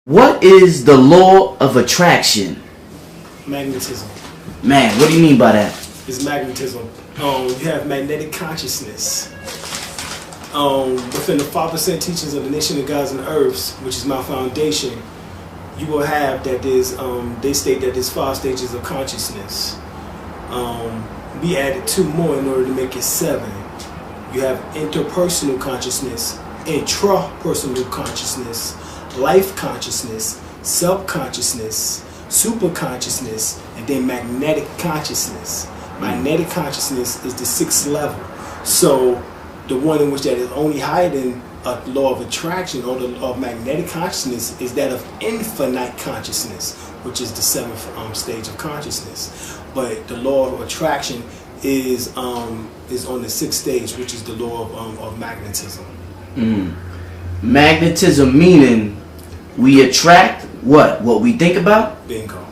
What is the law of attraction? Magnetism. Man, what do you mean by that? It's magnetism. You have magnetic consciousness. Within the 5% teachings of the nation of gods and earths, which is my foundation, you will have that there's, they state that there's 5 stages of consciousness. We added 2 more in order to make it 7. You have interpersonal consciousness, intrapersonal consciousness, life consciousness, subconsciousness, superconsciousness, and then magnetic consciousness. Magnetic consciousness is the 6th level. So the one in which that is only higher than a law of attraction or the law of magnetic consciousness is that of infinite consciousness, which is the 7th stage of consciousness. But the law of attraction is on the 6th stage, which is the law of magnetism. Magnetism meaning we attract what? What we think about? Bingo.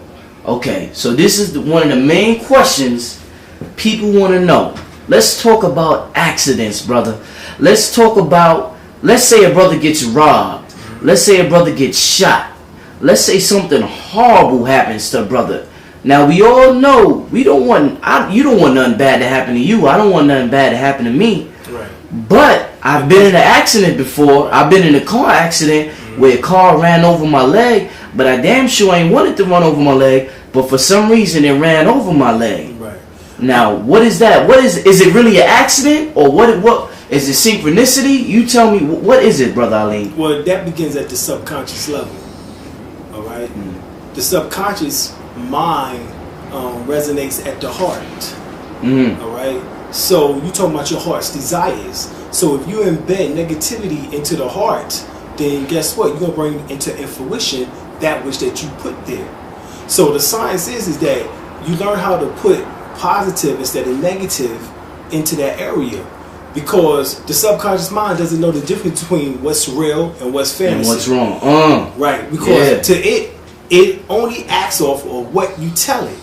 Okay, so this is one of the main questions people want to know. Let's talk about accidents, brother. Let's talk about, let's say a brother gets robbed. Let's say a brother gets shot. Let's say something horrible happens to a brother. Now we all know you don't want nothing bad to happen to you. I don't want nothing bad to happen to me. Right. But I've been in an accident before. I've been in a car accident where a car ran over my leg, but I damn sure ain't wanted to run over my leg, but for some reason it ran over my leg. Right. Now, what is that? What is it really an accident or what is it synchronicity? You tell me, what is it, brother Alim? Well, that begins at the subconscious level. All right? The subconscious mind resonates at the heart. All right? So you talking about your heart's desires. So if you embed negativity into the heart, then guess what? You're going to bring into fruition that which that you put there. So the science is that you learn how to put positive instead of negative into that area, because the subconscious mind doesn't know the difference between what's real and what's fantasy. And what's wrong. Right, because to it only acts off of what you tell it.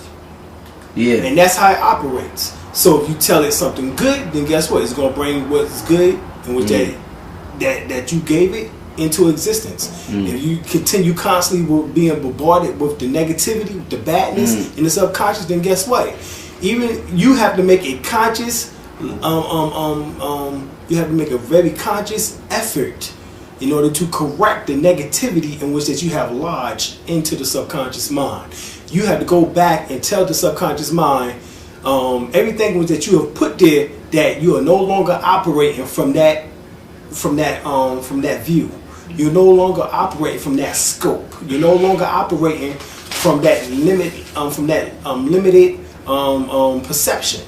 Yeah. And that's how it operates. So if you tell it something good, then guess what? It's going to bring what's good and what that you gave it into existence. If you continue constantly being bombarded with the negativity, with the badness in the subconscious, then guess what? Even you have to make a conscious, you have to make a very conscious effort in order to correct the negativity in which that you have lodged into the subconscious mind. You have to go back and tell the subconscious mind everything that you have put there, that you are no longer operating from that view. You're no longer operating from that scope. You're no longer operating from that limited perception.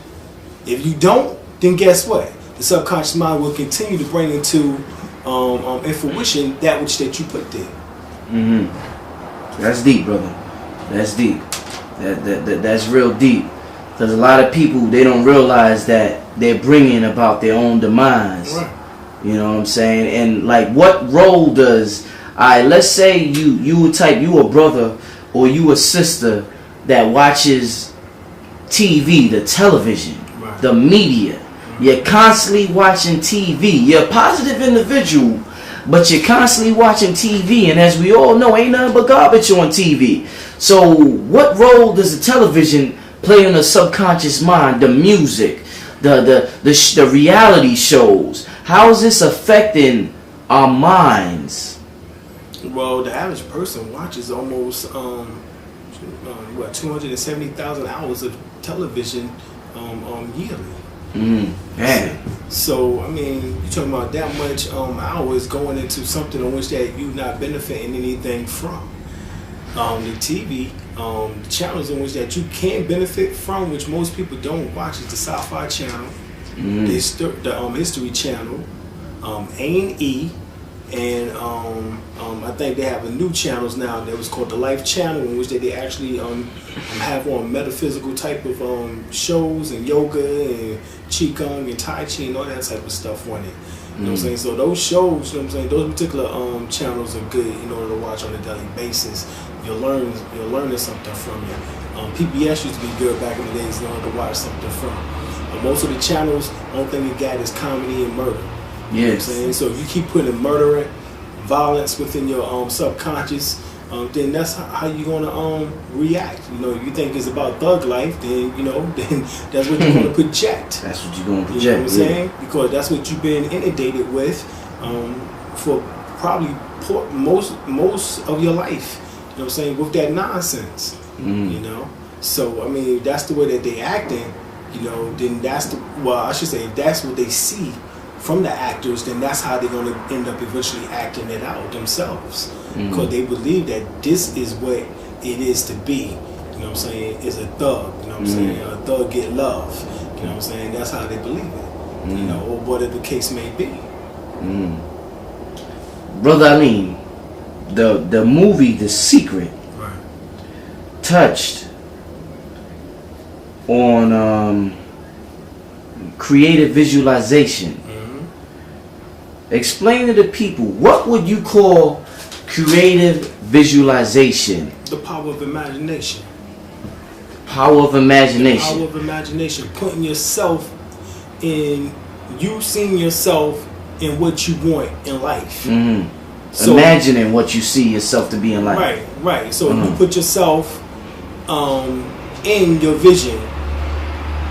If you don't, then guess what? The subconscious mind will continue to bring into fruition that which that you put there. That's deep, brother. That's deep. That's real deep. Because a lot of people, they don't realize that they're bringing about their own demise. Right. You know what I'm saying? And like, what role does, let's say you a brother or you a sister that watches TV, the television, the media. You're constantly watching TV. You're a positive individual, but you're constantly watching TV. And as we all know, ain't nothing but garbage on TV. So what role does the television play on the subconscious mind? The music, the reality shows. How is this affecting our minds? Well, the average person watches almost 270,000 hours of television yearly. So I mean, you're talking about that much hours going into something on which that you're not benefiting anything from. The TV, the channels in which that you can benefit from, which most people don't watch, is the Sci-Fi Channel, the History Channel, A&E, and I think they have a new channels now that was called the Life Channel, in which they actually have on metaphysical type of shows and yoga and qigong and tai chi and all that type of stuff on it. You know what I'm saying? So those shows, you know what I'm saying, those particular channels are good in order to watch on a daily basis. You're learning something from it. PBS used to be good back in the days in order to watch something from. Most of the channels, only thing you got is comedy and murder. Yes. You know what I'm saying? So if you keep putting murder, violence within your subconscious, then that's how you're gonna react. You know, you think it's about thug life, then then that's what you're gonna project. That's what you're gonna project. You know what I'm saying? Because that's what you've been inundated with for probably most of your life. You know what I'm saying? With that nonsense. You know. So I mean, if that's the way that they acting, then I should say, if that's what they see from the actors, then that's how they're going to end up eventually acting it out themselves, because they believe that this is what it is to be. You know what I'm saying? Is a thug. You know what I'm saying? A thug get love. You know what I'm saying? That's how they believe it. You know, or whatever the case may be. Brother Alim, the movie The Secret touched on creative visualization. Explain to the people, what would you call creative visualization? The power of imagination. Power of imagination. The power of imagination. Putting yourself in, you seeing yourself in what you want in life. So, imagining what you see yourself to be in life. Right. So you put yourself in your vision,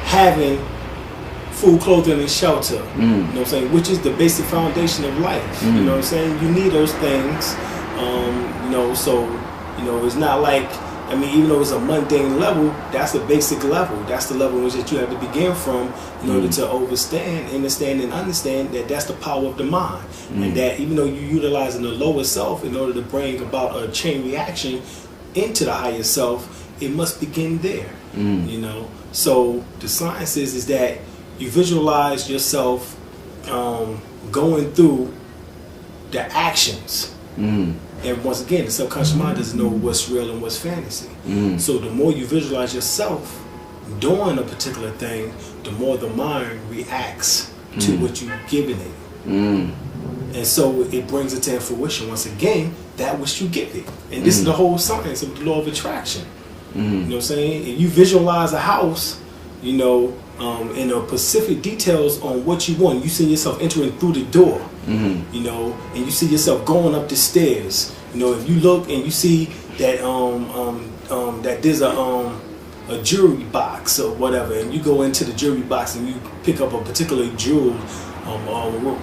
having food, clothing, and shelter. You know what I'm saying? Which is the basic foundation of life. You know what I'm saying? You need those things. So it's not like, I mean, even though it's a mundane level, that's a basic level. That's the level in which that you have to begin from in order to understand that that's the power of the mind. And that even though you're utilizing the lower self in order to bring about a chain reaction into the higher self, it must begin there. So the science is that you visualize yourself going through the actions. And once again, the subconscious mind doesn't know what's real and what's fantasy. So the more you visualize yourself doing a particular thing, the more the mind reacts to what you've given it. And so it brings it to fruition, once again, that which you give it. And this is the whole science of the law of attraction. You know what I'm saying? If you visualize a house, in the specific details on what you want, you see yourself entering through the door, and you see yourself going up the stairs. If you look and you see that that there's a jewelry box or whatever, and you go into the jewelry box and you pick up a particular jewel,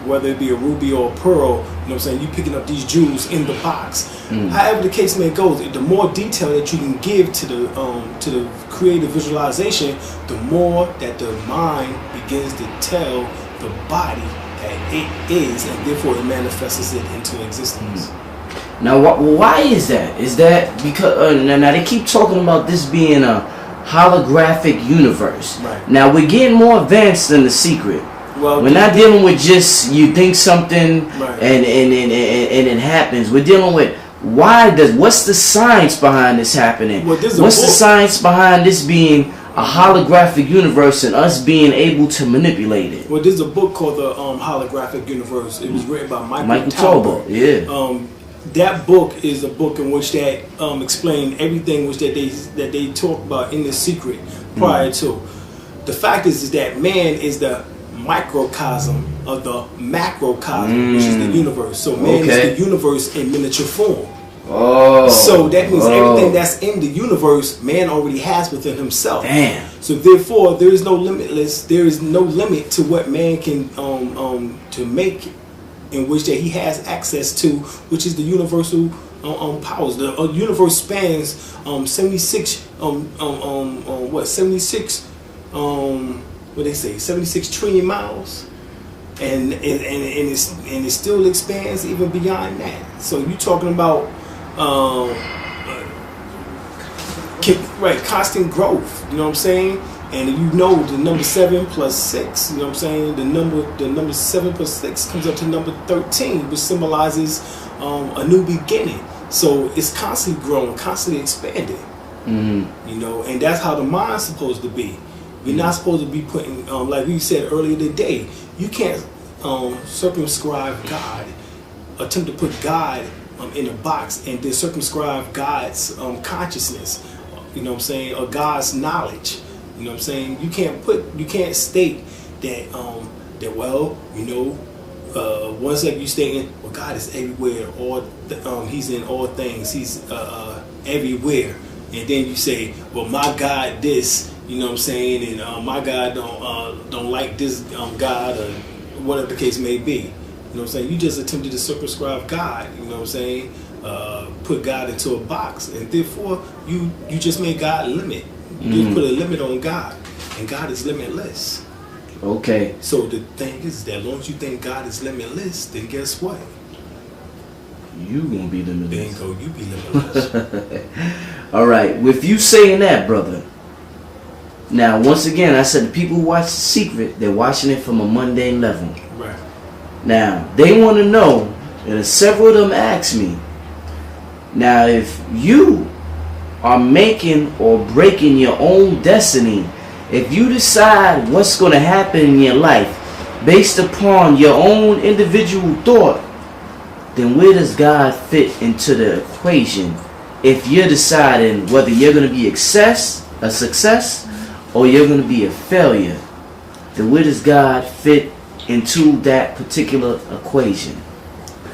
whether it be a ruby or a pearl, you know what I'm saying, you picking up these jewels in the box. However the case may go, the more detail that you can give to the creative visualization, the more that the mind begins to tell the body that it is, and therefore it manifests it into existence. Now, why is that? Is that because now they keep talking about this being a holographic universe? Now we're getting more advanced than The Secret. Well, we're not dealing with just you think something and it happens. We're dealing with what's the science behind this happening? What's the science behind this being a holographic universe and us being able to manipulate it? Well, there's a book called The Holographic Universe. It was written by Michael Talbot. Yeah. That book is a book in which that explained everything which that they talk about in The Secret prior to. The fact is that man is the microcosm of the macrocosm, which is the universe. So man is the universe in miniature form. So that means everything that's in the universe, man already has within himself. Damn. So therefore, there is no limit to what man can to make, in which that he has access to, which is the universal powers. The universe spans 76 what they say, 76 trillion miles, and it still expands even beyond that. So you're talking about constant growth. You know what I'm saying? And the number 7 plus 6. You know what I'm saying? The number 7 plus 6 comes up to number 13, which symbolizes a new beginning. So it's constantly growing, constantly expanding. And that's how the mind's supposed to be. We're not supposed to be putting, like we said earlier today, you can't circumscribe God, attempt to put God in a box and then circumscribe God's consciousness, you know what I'm saying, or God's knowledge. You know what I'm saying? You can't state that, one second you stating, well, God is everywhere. He's in all things. He's everywhere. And then you say, well, my God this, you know what I'm saying, and my God don't like this God, or whatever the case may be. You know what I'm saying? You just attempted to circumscribe God. You know what I'm saying? Put God into a box, and therefore you just made God limit. You put a limit on God, and God is limitless. Okay. So the thing is that as long as you think God is limitless, then guess what? You gonna be limitless. Then go, you be limitless. All right. With you saying that, brother. Now, once again, I said the people who watch The Secret, they're watching it from a mundane level. Right. Now, they want to know, and several of them ask me, now, if you are making or breaking your own destiny, if you decide what's going to happen in your life based upon your own individual thought, then where does God fit into the equation if you're deciding whether you're going to be a success or you're going to be a failure? Then where does God fit into that particular equation?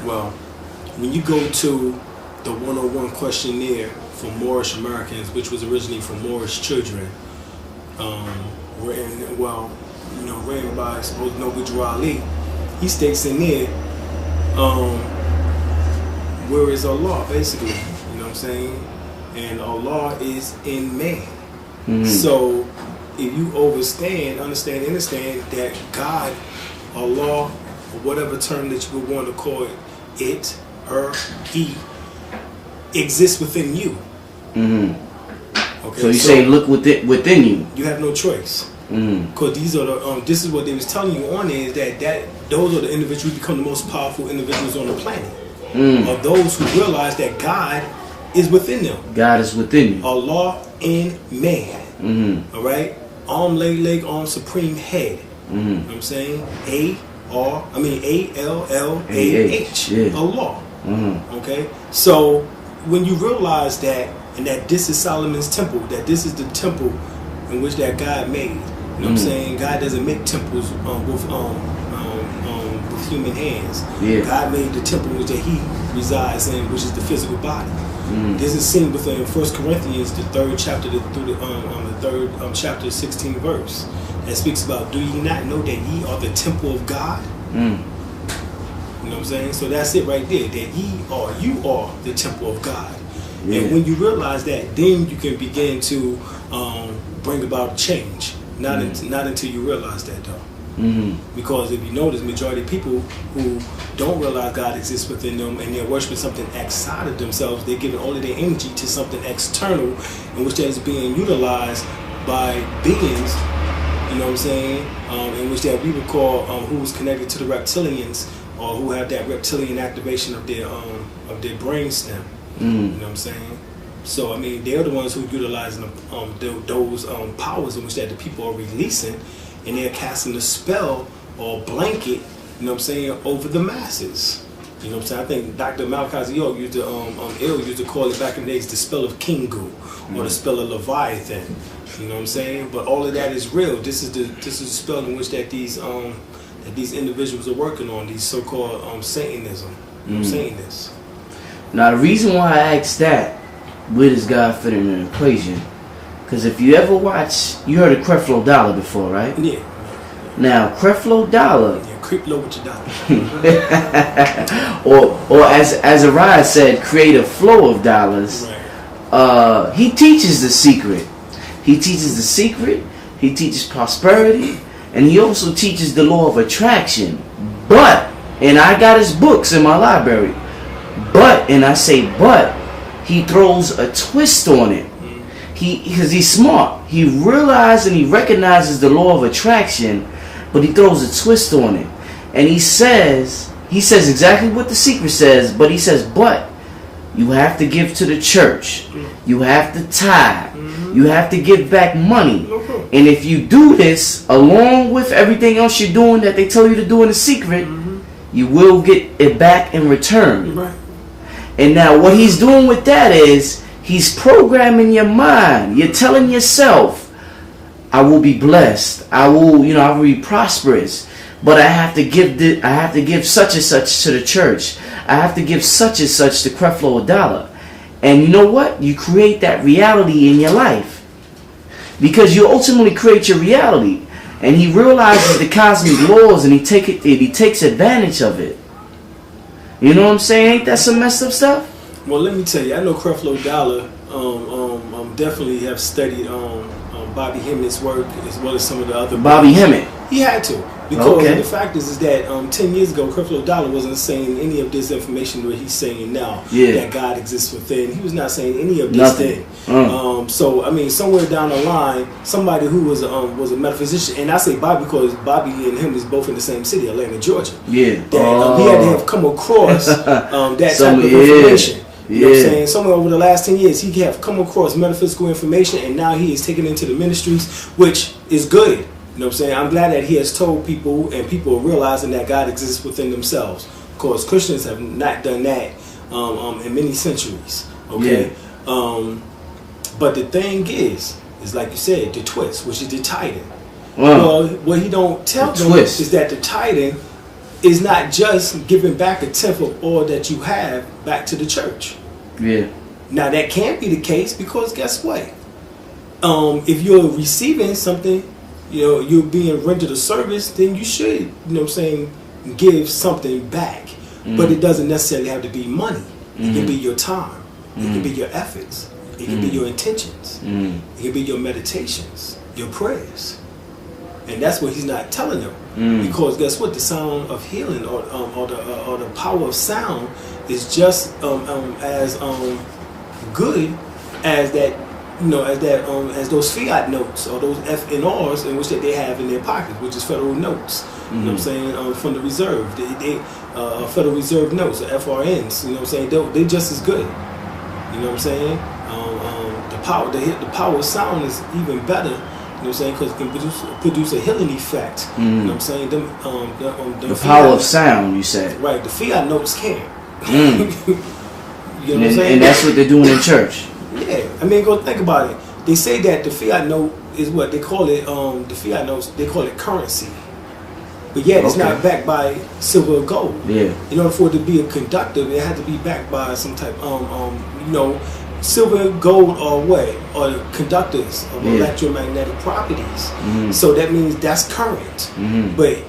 Well, when you go to the 101 questionnaire for Moorish Americans, which was originally for Moorish children, written by supposed Noble Ali, he states in there, where is Allah, basically, you know what I'm saying? And Allah is in man. So if you understand that God, Allah, or whatever term that you would want to call it, her, he, exists within you. Okay, so you say look within you. You have no choice. Because these are the this is what they was telling you on there, is that those are the individuals who become the most powerful individuals on the planet. Are those who realize that God is within them. God is within you. Allah in man. Alright? Arm, leg, arm, supreme head. You know what I'm saying? A-L-L-A-H. Yeah. Allah. Okay? So when you realize that, and that this is Solomon's temple, that this is the temple in which that God made. You know what I'm saying? God doesn't make temples with human hands. Yeah. God made the temple which that He resides in, which is the physical body. This is seen within 1 Corinthians, the 3rd chapter, the 3rd chapter, 16th verse, that speaks about, do ye not know that ye are the temple of God? You know what I'm saying? So that's it right there. That you are the temple of God. Yeah. And when you realize that, then you can begin to bring about change. Not until you realize that, though. Because if you notice, majority of people who don't realize God exists within them and they're worshiping something outside of themselves, they're giving all of their energy to something external, in which that is being utilized by beings, you know what I'm saying, in which that we would call who's connected to the reptilians, or who have that reptilian activation of their brain stem. You know what I'm saying? So I mean, they're the ones who are utilizing those powers in which that the people are releasing, and they're casting a spell or blanket, you know what I'm saying, over the masses. You know what I'm saying? I think Dr. Malachi York used to used to call it back in the days the spell of Kingu, or the spell of Leviathan. You know what I'm saying? But all of that is real. This is the spell in which that these individuals are working on, these so-called Satanism, Satanists. Now the reason why I asked that, where does God fit in an equation? Because if you ever watch, you heard of Creflo Dollar before, right? Yeah. Now Creflo Dollar. Yeah, creep low with your dollar. or as Ariah said, create a flow of dollars. Right. He teaches the secret. He teaches the secret. He teaches prosperity, and he also teaches the law of attraction. But, and I got his books in my library. But, and I say but, he throws a twist on it. Because he's smart. He realizes and he recognizes the law of attraction, but he throws a twist on it. And he says exactly what the secret says, but he says, but you have to give to the church. You have to tithe. You have to give back money. And if you do this, along with everything else you're doing that they tell you to do in the secret, you will get it back in return. Right. And now what he's doing with that is, he's programming your mind. You're telling yourself, I will be blessed. I will be prosperous. but I have to give such and such to the church. I have to give such and such to Creflo Dollar. And you know what? You create that reality in your life. Because you ultimately create your reality. And he realizes the cosmic laws, and he takes advantage of it. You know what I'm saying? Ain't that some messed up stuff? Well, let me tell you, I know Creflo Dollar definitely have studied Bobby Hemmitt's work as well as some of the other Bobby Hemmett. He had to, because the fact is that 10 years ago, Creflo Dollar wasn't saying any of this information that he's saying now, that God exists within. He was not saying any of this thing. So I mean, somewhere down the line, somebody who was a metaphysician, and I say Bobby because Bobby and him is both in the same city, Atlanta, Georgia. Yeah. That, he had to have come across that type of information. You know what I'm saying? Somewhere over the last 10 years, he have come across metaphysical information, and now he is taken into the ministries, which is good. You know what I'm saying? I'm glad that he has told people, and people are realizing that God exists within themselves. Of course, Christians have not done that in many centuries. Okay? But the thing is like you said, the twist, which is the tithing. Well, what he don't tell them is that the tithing is not just giving back 1/10 of all that you have back to the church. Yeah. Now that can't be the case, because guess what? If you're receiving something, you know, you're being rendered a service, then you should, you know what I'm saying, give something back. But it doesn't necessarily have to be money. It can be your time. It can be your efforts. It can be your intentions. It can be your meditations, your prayers. And that's what he's not telling them. Because guess what? The sound of healing or the power of sound is just as good as that, you know, as those fiat notes or those FNRs in which that they have in their pockets, which is federal notes. You know what I'm saying? From the reserve, Federal Reserve notes, or FRNs. You know what I'm saying? They're just as good. You know what I'm saying? The power of sound is even better. You know what I'm saying? Because it can produce a healing effect. You know what I'm saying? The power of sound, you said. Right. The fiat notes can't. You know what I'm saying? And that's what they're doing in church. Yeah. I mean, go think about it. They say that the fiat note is what they call it. The fiat notes, they call it currency. But yet it's not backed by silver or gold. Yeah. In order for it to be a conductor, it had to be backed by some type, you know, silver, gold, or what? Or conductors of electromagnetic properties. So that means that's current. But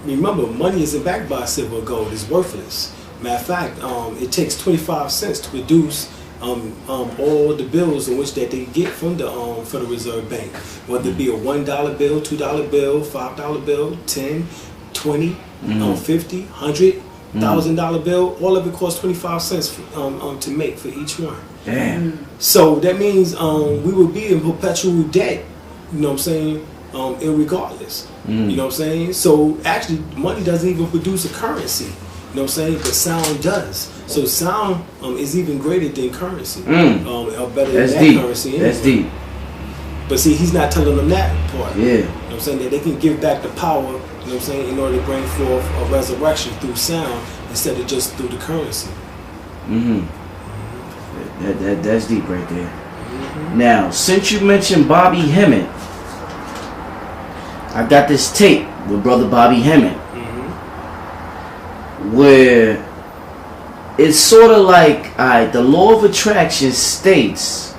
remember, money isn't backed by silver or gold. It's worthless. Matter of fact, it takes 25 cents to produce all the bills in which that they get from the Federal Reserve Bank, whether it be a $1 bill, $2 bill, $5 bill, 10, 20, 50, $100,000 bill. All of it costs 25 cents to make for each one. Damn. So that means we will be in perpetual debt. You know what I'm saying? Irregardless. You know what I'm saying? So actually, money doesn't even produce a currency. You know what I'm saying? But sound does. So sound is even greater than currency. Or better than that currency. Anyway. That's deep. But see, he's not telling them that part. Yeah. You know what I'm saying? That they can give back the power, you know what I'm saying, in order to bring forth a resurrection through sound instead of just through the currency. That's deep right there. Now, since you mentioned Bobby Hemmett, I got this tape with Brother Bobby Hemmett. Where it's sort of like, the law of attraction states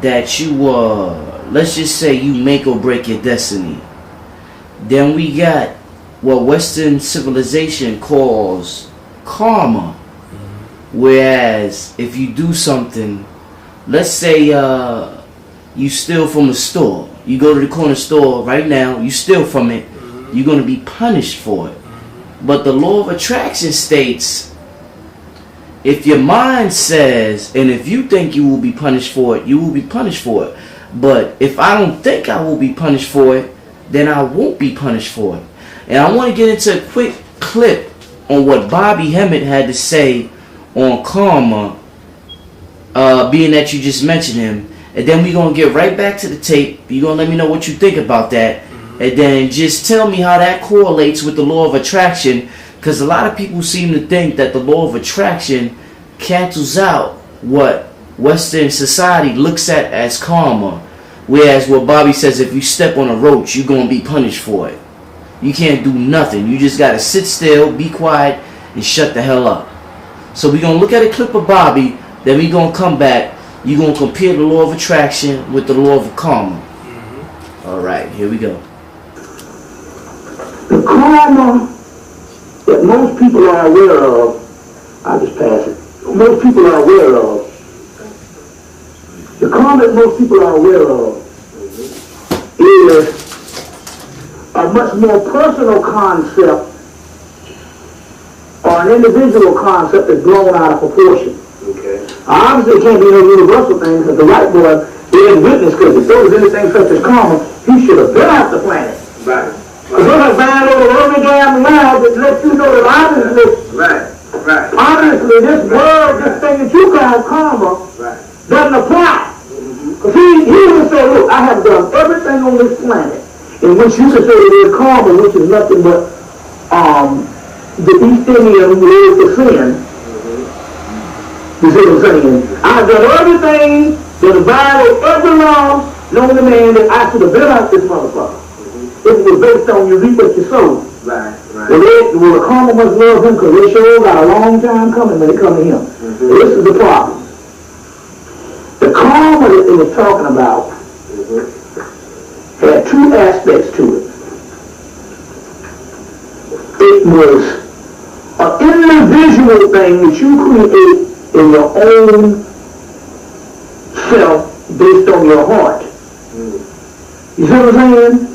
that you let's just say you make or break your destiny. Then we got what Western civilization calls karma. Whereas if you do something, let's say you steal from a store, you go to the corner store right now, you steal from it, you're going to be punished for it. But the law of attraction states, if your mind says, and if you think you will be punished for it, you will be punished for it. But if I don't think I will be punished for it, then I won't be punished for it. And I want to get into a quick clip on what Bobby Hemmett had to say on karma, being that you just mentioned him. And then we're going to get right back to the tape. You're going to let me know what you think about that. And then just tell me how that correlates with the law of attraction. Because a lot of people seem to think that the law of attraction cancels out what Western society looks at as karma. Whereas what Bobby says, if you step on a roach, you're going to be punished for it. You can't do nothing. You just gotta sit still, be quiet, and shut the hell up. So we're gonna look at a clip of Bobby, then we're gonna come back. You're gonna compare the law of attraction with the law of karma. Alright, here we go. The karma that most people are aware of, I'll just pass it. Most people are aware of. The karma that most people are aware of is a much more personal concept or an individual concept that's blown out of proportion. Okay. Obviously, it can't be no universal thing because the white boy didn't witness, because if there was anything such as karma, he should have been off the planet. Right. But there's a bad little every damn law that lets you know that obviously, obviously this world, this thing that you call karma, doesn't apply. Because he would say, look, I have done everything on this planet in which you consider it is karma, which is nothing but the East Indian word for sin. You see what I'm saying? I've done everything, that violated every law known to man, that I should have been out this motherfucker. It was based on you reap what you sow. Right. Well, the karma must love him because they sure got a long time coming when they come to him. This is the problem. The karma that they were talking about had two aspects to it. It was an individual thing that you create in your own self based on your heart. You see what I'm saying?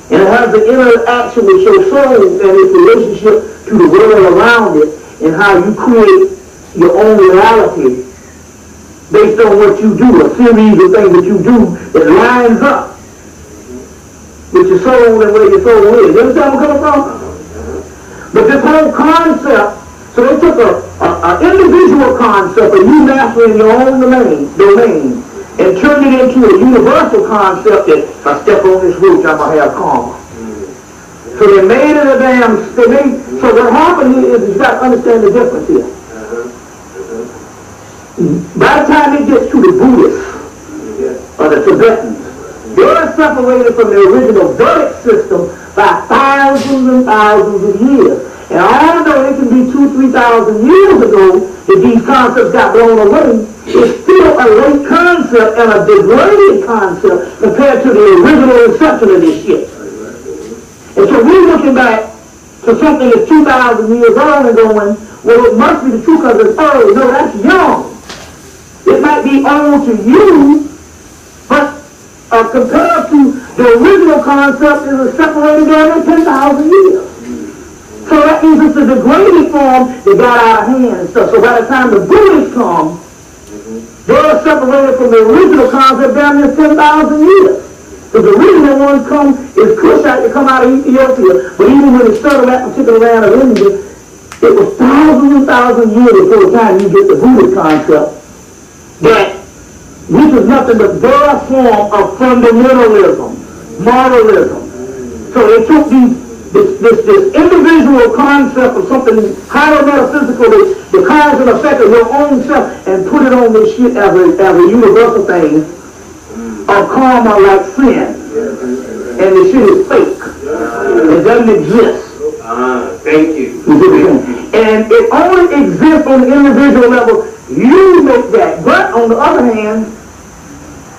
And it has an interaction with your soul and its relationship to the world around it, and how you create your own reality based on what you do, a series of things that you do that lines up with your soul and where your soul is. You understand where I'm coming from? But this whole concept, so they took an individual concept of you mastering your own domain and turned it into a universal concept that if I step on this root, I'm going to have karma. So they made it a damn, so what happened is you got to understand the difference here. By the time it gets to the Buddhists or the Tibetans, they're separated from the original Vedic system by thousands and thousands of years. And although it can be 2,000 to 3,000 years ago that these concepts got blown away, it's still a late concept and a degraded concept compared to the original inception of this shit. And so we're looking back to something that's 2,000 years old and going, well, it must be the truth because it's early. No, that's young. It might be old to you, but compared to the original concept is separated down to 10,000 years. So that means it's a degraded form that got out of hand and stuff. So by the time the Buddhists come, they're separated from the original concept down to 10,000 years. Because the original ones come is Kushite to come out of Ethiopia, but even when it started that particular land of India, it was thousands and thousands of years before the time you get the Buddhist concept, that which is nothing but their form of fundamentalism, moralism. So they took this individual concept of something highly metaphysical, the cause and effect of your own self, and put it on this shit as a universal thing of karma like sin. And the shit is fake. It doesn't exist. Thank you. And it only exists on the individual level. You make that. But on the other hand,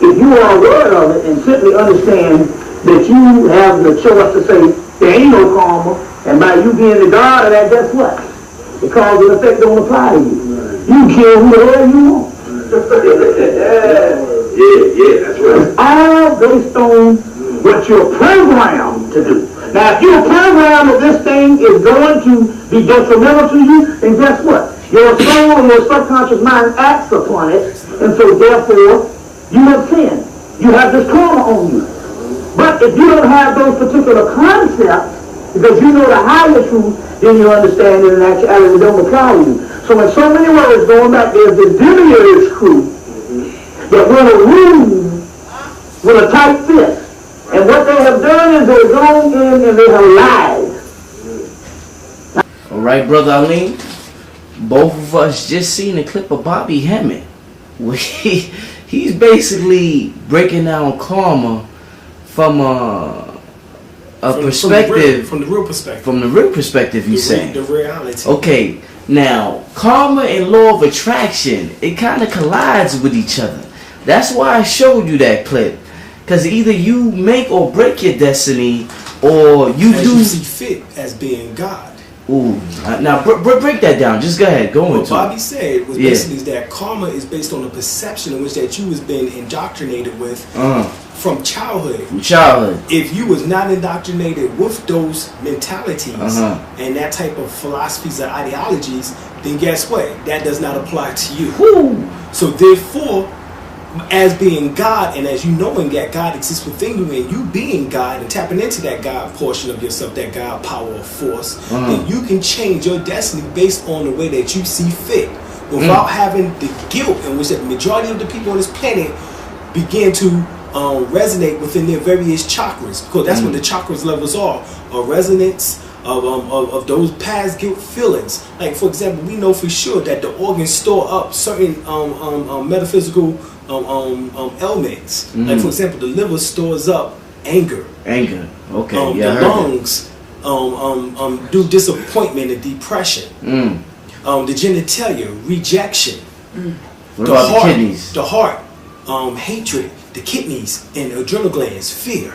if you are aware of it and simply understand that you have the choice to say, there ain't no karma, and by you being the God of that, guess what? The cause and effect don't apply to you. You can kill who the hell you want. Yeah, that's right. It's all based on what you're programmed to do. Now, if you're programmed that this thing is going to be detrimental to you, then guess what? Your soul and your subconscious mind acts upon it, and so therefore, you have sinned. You have this karma on you. But if you don't have those particular concepts, because you know the higher truth, then you understand it and actuality don't apply to you. So in so many words, going back, there's the demiurge crew that run a room with a tight fist. And what they have done is they've gone in and they have lied. All right, Brother Alim, both of us just seen a clip of Bobby Hemmett. He's basically breaking down karma from perspective. From the real perspective. From the real perspective, you say. The reality. Okay. Now, karma and law of attraction, it kind of collides with each other. That's why I showed you that clip. Because either you make or break your destiny, or you you see fit as being God. Ooh. Now, break that down. Just go ahead. Go into what Bobby said was basically is that karma is based on the perception in which that you was being indoctrinated with from childhood. If you was not indoctrinated with those mentalities and that type of philosophies and ideologies, then guess what? That does not apply to you. Woo. So therefore, as being God, and as you knowing that God exists within you, and you being God and tapping into that God portion of yourself, that God power or force, then you can change your destiny based on the way that you see fit, without having the guilt in which the majority of the people on this planet begin to resonate within their various chakras, because that's what the chakras levels are, a resonance of those past guilt feelings. Like, for example, we know for sure that the organs store up certain metaphysical elements. Like, for example, the liver stores up anger. Okay. The lungs do disappointment and depression. The genitalia, rejection. What about the kidneys? The heart, hatred. The kidneys and adrenal glands, fear.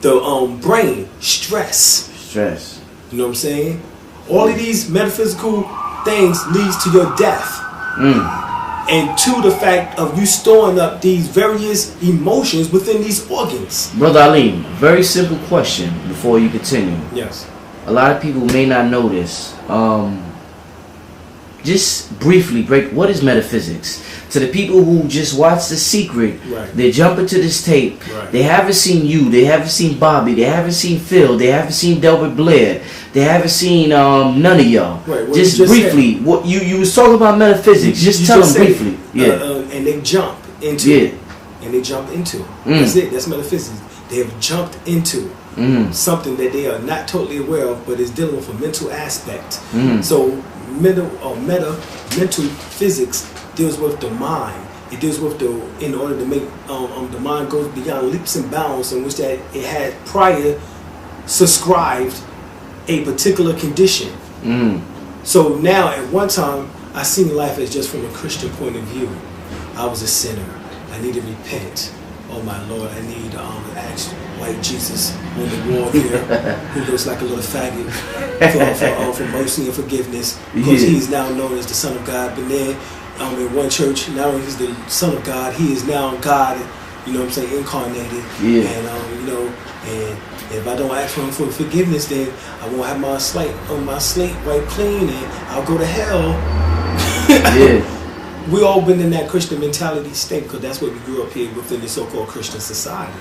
The brain, stress. You know what I'm saying? All of these metaphysical things leads to your death. And to the fact of you storing up these various emotions within these organs. Brother Alim, very simple question before you continue. Yes. A lot of people may not know this. Just briefly break, what is metaphysics? To the people who just watch The Secret, they jump into this tape, they haven't seen you, they haven't seen Bobby, they haven't seen Phil, they haven't seen Delbert Blair, they haven't seen none of y'all. Just briefly, what you was talking about metaphysics, just tell them briefly. And they jump into it. And they jump into it. That's it, that's metaphysics. They have jumped into something that they are not totally aware of, but is dealing with a mental aspect. So mental physics deals with the mind. It deals with in order to make the mind goes beyond leaps and bounds in which that it had prior subscribed a particular condition. So now at one time I seen life as just from a Christian point of view. I was a sinner. I need to repent. Oh my Lord, I need to ask white Jesus on the wall here, who looks like a little faggot, for mercy and forgiveness, because he is now known as the Son of God. But then in one church, now he's the Son of God. He is now God, you know what I'm saying, incarnated. And you know, and if I don't ask for him for forgiveness, then I won't have my slate wiped clean, and I'll go to hell. We all been in that Christian mentality state, because that's what we grew up here within the so-called Christian society.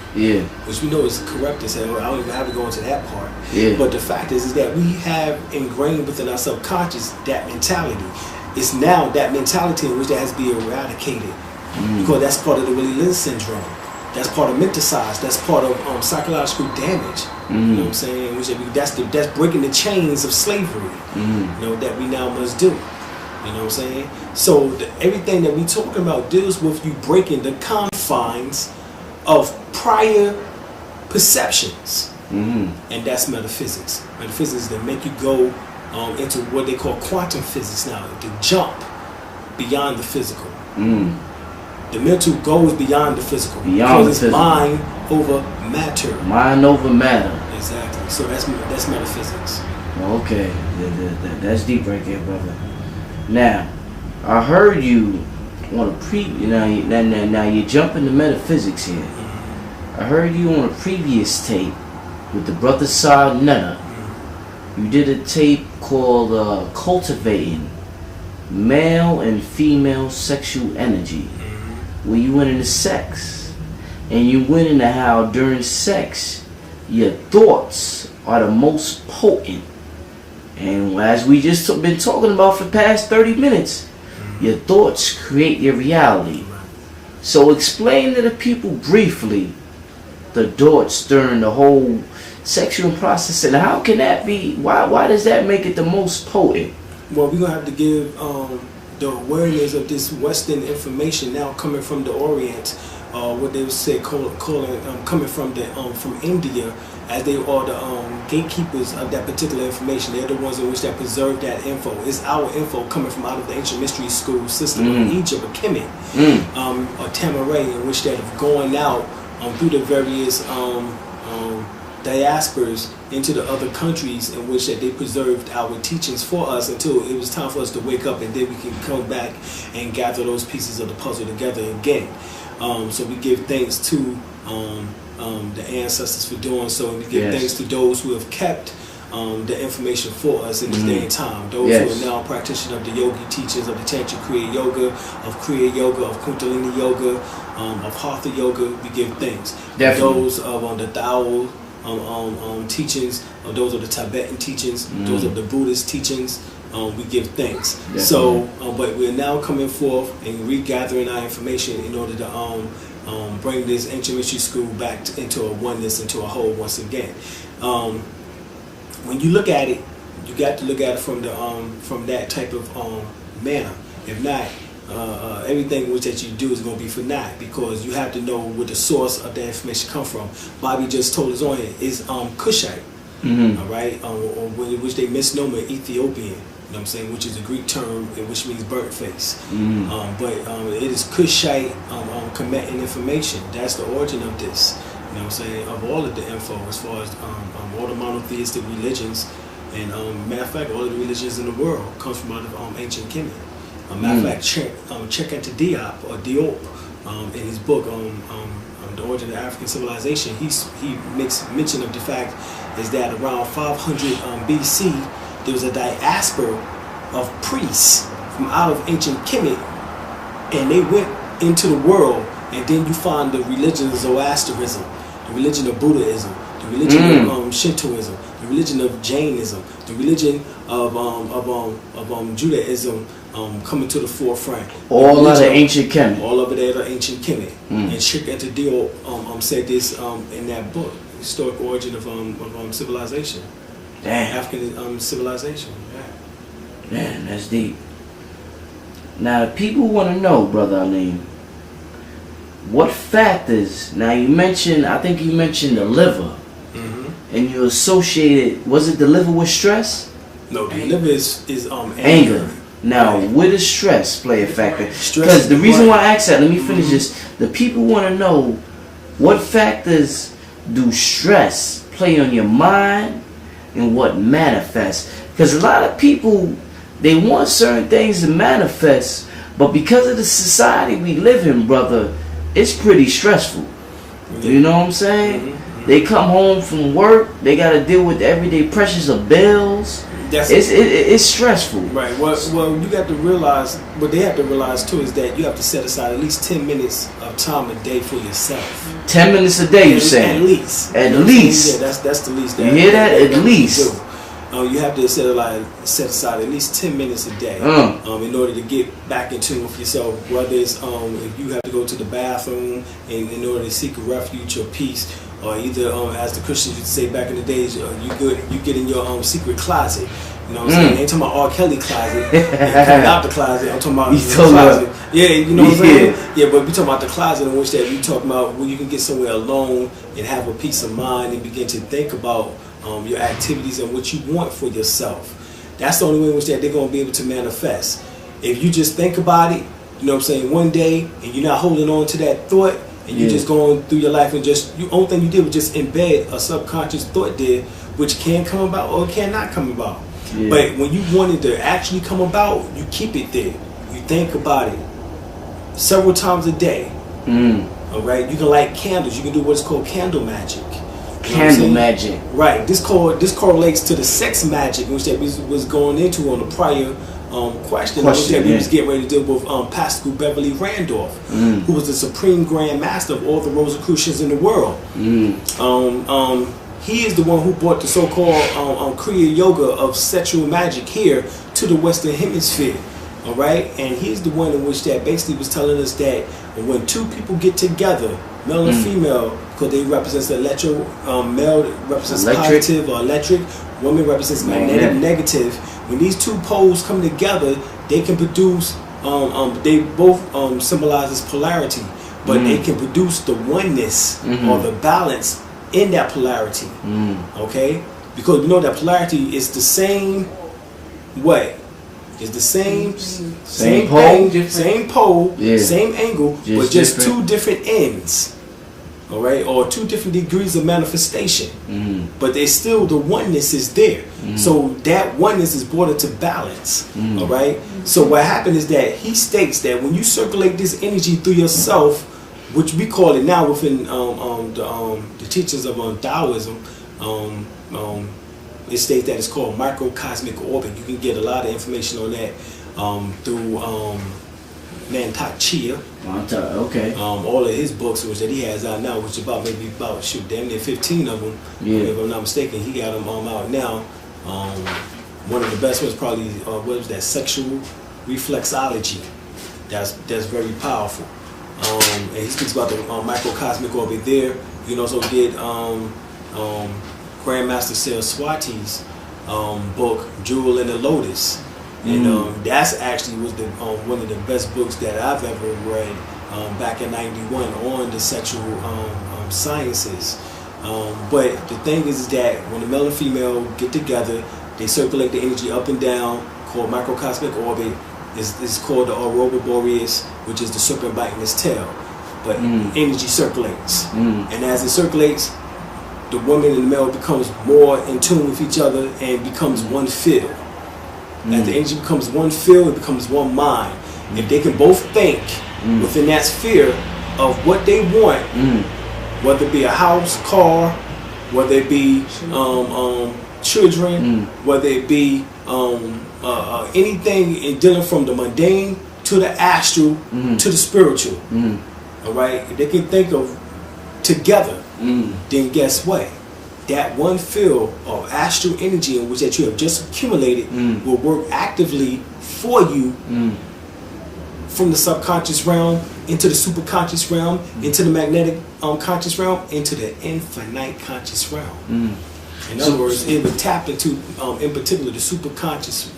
Which we know is corrupt as hell. I don't even have to go into that part. But the fact is that we have ingrained within our subconscious that mentality. It's now that mentality in which that has to be eradicated, because that's part of the Willie Lynch syndrome. That's part of menticide. That's part of psychological damage. You know what I'm saying? Which that's breaking the chains of slavery. You know, that we now must do. You know what I'm saying? So everything that we talking about deals with you breaking the confines of prior perceptions. And that's metaphysics. Metaphysics that make you go into what they call quantum physics now, to jump beyond the physical. The mental goes beyond the physical. Because it's mind over matter. Mind over matter. Exactly. So that's metaphysics. Okay. That's deep right there, brother. Now, I heard you on a now you jump into metaphysics here. I heard you on a previous tape with the brother Sa Netta. You did a tape called Cultivating Male and Female Sexual Energy, where you went into sex, and you went into how during sex your thoughts are the most potent. And as we just been talking about for the past 30 minutes, your thoughts create your reality. So explain to the people briefly the thoughts during the whole sexual process, and how can that be, why does that make it the most potent? Well, we're going to have to give the awareness of this Western information now coming from the Orient, what they would say coming from India, as they are the gatekeepers of that particular information. They're the ones in which that preserve that info. It's our info coming from out of the ancient mystery school system of Egypt, or Kemet, or Tamaray, in which that have gone out through the various diasporas into the other countries, in which that they preserved our teachings for us until it was time for us to wake up, and then we can come back and gather those pieces of the puzzle together again. So we give thanks to the ancestors for doing so, and we give thanks to those who have kept the information for us in this day and time. Those who are now practitioners of the yogi teachings, of the Tantra Kriya Yoga, of Kundalini Yoga, of Hatha Yoga, we give thanks. Those of the Tao teachings, those of the Tibetan teachings, those of the Buddhist teachings, we give thanks. So, but we're now coming forth and regathering our information in order to bring this ancient mystery school back into a oneness, into a whole once again. When you look at it, you got to look at it from that type of manner. If not, everything which that you do is going to be for naught, because you have to know where the source of that information come from. Bobby just told us on it is Kushite, all right, which they misnomer Ethiopian. You know what I'm saying, which is a Greek term which means burnt face. But it is Kushite Kemetic information. That's the origin of this. You know what I'm saying, of all of the info, as far as all the monotheistic religions, and matter of fact, all of the religions in the world comes from out of ancient Kemet. Matter of fact, check into Diop in his book The Origin of African Civilization. He makes mention of the fact is that around 500 BC, there was a diaspora of priests from out of ancient Kemet, and they went into the world, and then you find the religion of Zoroastrianism, the religion of Buddhism, the religion of Shintoism, the religion of Jainism, the religion of Judaism coming to the forefront. All of the ancient Kemet. All of it are ancient Kemet. And Sheikh Entadio said this in that book, Historic Origin of Civilization. Damn. African civilization. Man, that's deep. Now, people want to know, Brother Alim, what factors, now you mentioned, I think you mentioned the liver, and you associated, was it the liver with stress? No, the liver is anger. Now, where does stress play a factor? Because the reason why I asked that, let me finish this, the people want to know, what factors do stress play on your mind, and what manifests? Because a lot of people, they want certain things to manifest, but because of the society we live in, brother, it's pretty stressful. You know what I'm saying? They come home from work, they got to deal with the everyday pressures of bills. It's stressful. Right. Well, you got to realize, what they have to realize too is that you have to set aside at least 10 minutes of time a day for yourself. 10 minutes a day, you saying? At least. At least. Yeah, that's the least. You hear that? At least. You have to set aside at least 10 minutes a day in order to get back in tune with yourself. Whether it's if you have to go to the bathroom in order to seek a refuge or peace, or either as the Christians used to say back in the days, you get in your secret closet. You know what I'm saying? I ain't talking about R. Kelly closet. Coming out the closet. I'm talking about the closet. Yeah, you know what I'm saying? Yeah, but we talking about the closet in which that we talking about where you can get somewhere alone and have a peace of mind and begin to think about your activities and what you want for yourself. That's the only way in which that they're going to be able to manifest. If you just think about it, you know what I'm saying, one day, and you're not holding on to that thought, and you're just going through your life and just, the only thing you did was just embed a subconscious thought there, which can come about or cannot come about. But when you want it to actually come about, you keep it there. You think about it several times a day. All right, you can light candles. You can do what's called candle magic. Candle magic. Right. This correlates to the sex magic, which that was going into on the prior question that we was getting ready to deal with Pastor Beverly Randolph, who was the supreme grand master of all the Rosicrucians in the world. He is the one who brought the so-called Kriya Yoga of sexual magic here to the Western Hemisphere. All right, and he's the one in which that basically was telling us that when two people get together, male and female, because they represent the male represents positive or electric, woman represents magnetic, negative. When these two poles come together, they can produce. They both symbolize this polarity. but they can produce the oneness or the balance in that polarity. Okay, because we know that polarity is the same way. It's the same pole, thing, same pole, yeah. same angle, but just two different ends. All right, or two different degrees of manifestation, but there's still the oneness is there. So that oneness is brought into balance. All right. So what happened is that he states that when you circulate this energy through yourself, which we call it now within the teachings of Taoism, it states that it's called microcosmic orbit. You can get a lot of information on that through Nantak Chia. Okay. All of his books, which that he has out now, which about damn near 15 of them. Yeah. If I'm not mistaken, he got them out now. One of the best ones probably what was that, sexual reflexology. That's very powerful. And he speaks about the microcosmic orbit there. You can also get Grandmaster Saraswati's book, Jewel in the Lotus. And that's actually was the one of the best books that I've ever read back in '91 on the sexual sciences. But the thing is that when the male and female get together, they circulate the energy up and down, called microcosmic orbit. It's called the Aurora Boreas, which is the serpent biting its tail. But energy circulates, and as it circulates, the woman and the male becomes more in tune with each other and becomes one field. As the energy becomes one field, it becomes one mind. If they can both think within that sphere of what they want, whether it be a house, car, whether it be children, whether it be anything in dealing from the mundane to the astral to the spiritual. All right, if they can think of together, then guess what? That one field of astral energy in which that you have just accumulated will work actively for you from the subconscious realm into the superconscious realm, into the magnetic conscious realm, into the infinite conscious realm. In other words, it would tap into, in particular, the superconscious